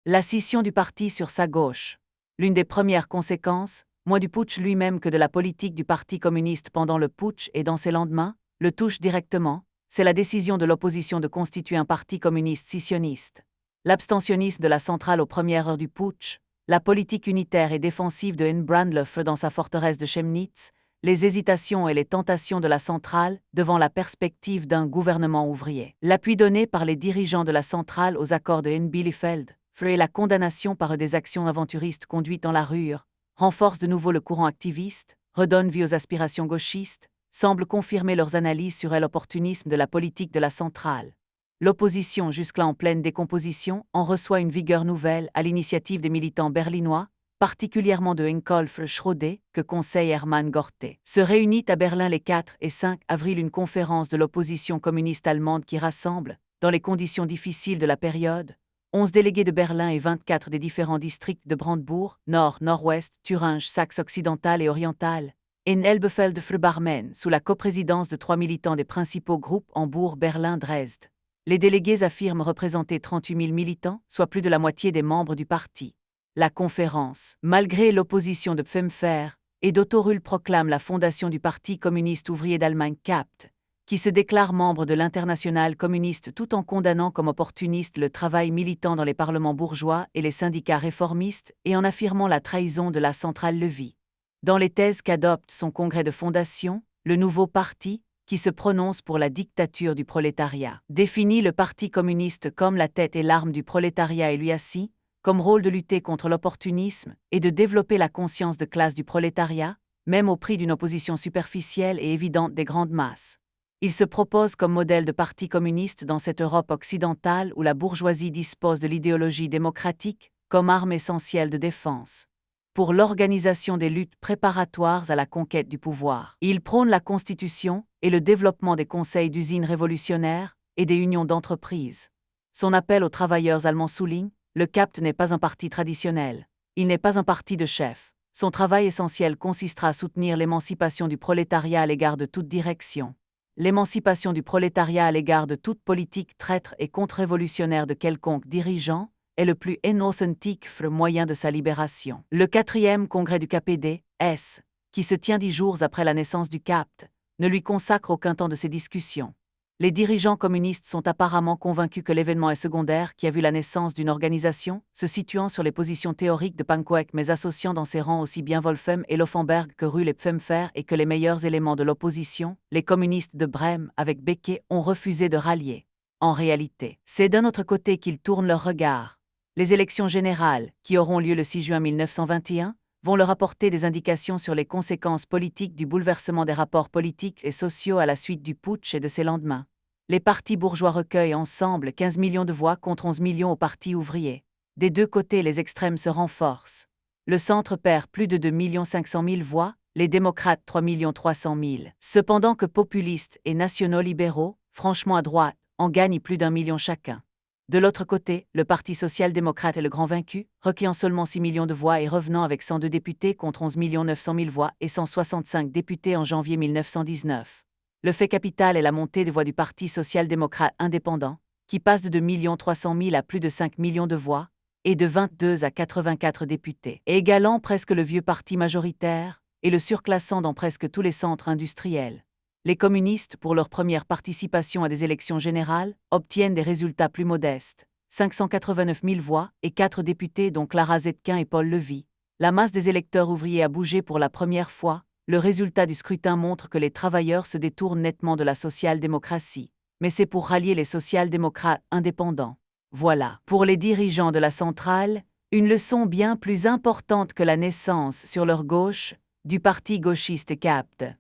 La scission du parti sur sa gauche. L'une des premières conséquences, moins du putsch lui-même que de la politique du Parti communiste pendant le putsch et dans ses lendemains, le touche directement, c'est la décision de l'opposition de constituer un parti communiste scissionniste. L'abstentionnisme de la centrale aux premières heures du putsch, la politique unitaire et défensive de Brandlöf dans sa forteresse de Chemnitz, les hésitations et les tentations de la centrale devant la perspective d'un gouvernement ouvrier. L'appui donné par les dirigeants de la centrale aux accords de Bielefeld, et la condamnation par eux des actions aventuristes conduites dans la rue, renforce de nouveau le courant activiste, redonne vie aux aspirations gauchistes, semble confirmer leurs analyses sur l'opportunisme de la politique de la centrale. L'opposition, jusque-là en pleine décomposition, en reçoit une vigueur nouvelle à l'initiative des militants berlinois, particulièrement de Henkolf Schröder, que conseille Hermann Gorté. Se réunit à Berlin les 4 et 5 avril une conférence de l'opposition communiste allemande qui rassemble, dans les conditions difficiles de la période, 11 délégués de Berlin et 24 des différents districts de Brandebourg, Nord, Nord-Ouest, Thuringe, Saxe occidentale et orientale, et Elbefeld-Barmen, sous la coprésidence de 3 militants des principaux groupes Hambourg, Berlin, Dresde. Les délégués affirment représenter 38 000 militants, soit plus de la moitié des membres du parti. La conférence, malgré l'opposition de Pfemfer et d'Otto proclame la fondation du Parti communiste ouvrier d'Allemagne CAPT, qui se déclare membre de l'Internationale communiste tout en condamnant comme opportuniste le travail militant dans les parlements bourgeois et les syndicats réformistes et en affirmant la trahison de la centrale Levi. Dans les thèses qu'adopte son congrès de fondation, le nouveau parti, qui se prononce pour la dictature du prolétariat, définit le Parti communiste comme la tête et l'arme du prolétariat et lui assis, comme rôle de lutter contre l'opportunisme et de développer la conscience de classe du prolétariat, même au prix d'une opposition superficielle et évidente des grandes masses. Il se propose comme modèle de parti communiste dans cette Europe occidentale où la bourgeoisie dispose de l'idéologie démocratique comme arme essentielle de défense. Pour l'organisation des luttes préparatoires à la conquête du pouvoir, il prône la constitution et le développement des conseils d'usines révolutionnaires et des unions d'entreprises. Son appel aux travailleurs allemands souligne « Le CAPT n'est pas un parti traditionnel. Il n'est pas un parti de chef. Son travail essentiel consistera à soutenir l'émancipation du prolétariat à l'égard de toute direction. L'émancipation du prolétariat à l'égard de toute politique traître et contre-révolutionnaire de quelconque dirigeant est le plus inauthentique moyen de sa libération. Le 4e congrès du KPD-S, qui se tient 10 jours après la naissance du CAPT, ne lui consacre aucun temps de ses discussions. Les dirigeants communistes sont apparemment convaincus que l'événement est secondaire qui a vu la naissance d'une organisation se situant sur les positions théoriques de Pankoek mais associant dans ses rangs aussi bien Wolfhem et Loffenberg que Ruhl et Pfemfer et que les meilleurs éléments de l'opposition, les communistes de Brême avec Becquet, ont refusé de rallier. En réalité, c'est d'un autre côté qu'ils tournent leur regard. Les élections générales, qui auront lieu le 6 juin 1921, vont leur apporter des indications sur les conséquences politiques du bouleversement des rapports politiques et sociaux à la suite du putsch et de ses lendemains. Les partis bourgeois recueillent ensemble 15 millions de voix contre 11 millions au parti ouvrier. Des deux côtés, les extrêmes se renforcent. Le centre perd plus de 2 500 000 voix, les démocrates 3 300 000. Cependant que populistes et nationaux-libéraux, franchement à droite, en gagnent plus d'1 million chacun. De l'autre côté, le Parti social-démocrate est le grand vaincu, recueillant seulement 6 millions de voix et revenant avec 102 députés contre 11 900 000 voix et 165 députés en janvier 1919. Le fait capital est la montée des voix du Parti social-démocrate indépendant, qui passe de 2 300 000 à plus de 5 millions de voix, et de 22 à 84 députés, égalant presque le vieux parti majoritaire, et le surclassant dans presque tous les centres industriels. Les communistes, pour leur première participation à des élections générales, obtiennent des résultats plus modestes, 589 000 voix et 4 députés dont Clara Zetkin et Paul Levy. La masse des électeurs ouvriers a bougé pour la première fois, le résultat du scrutin montre que les travailleurs se détournent nettement de la social-démocratie. Mais c'est pour rallier les social-démocrates indépendants. Voilà, pour les dirigeants de la centrale, une leçon bien plus importante que la naissance sur leur gauche du parti gauchiste CAPT.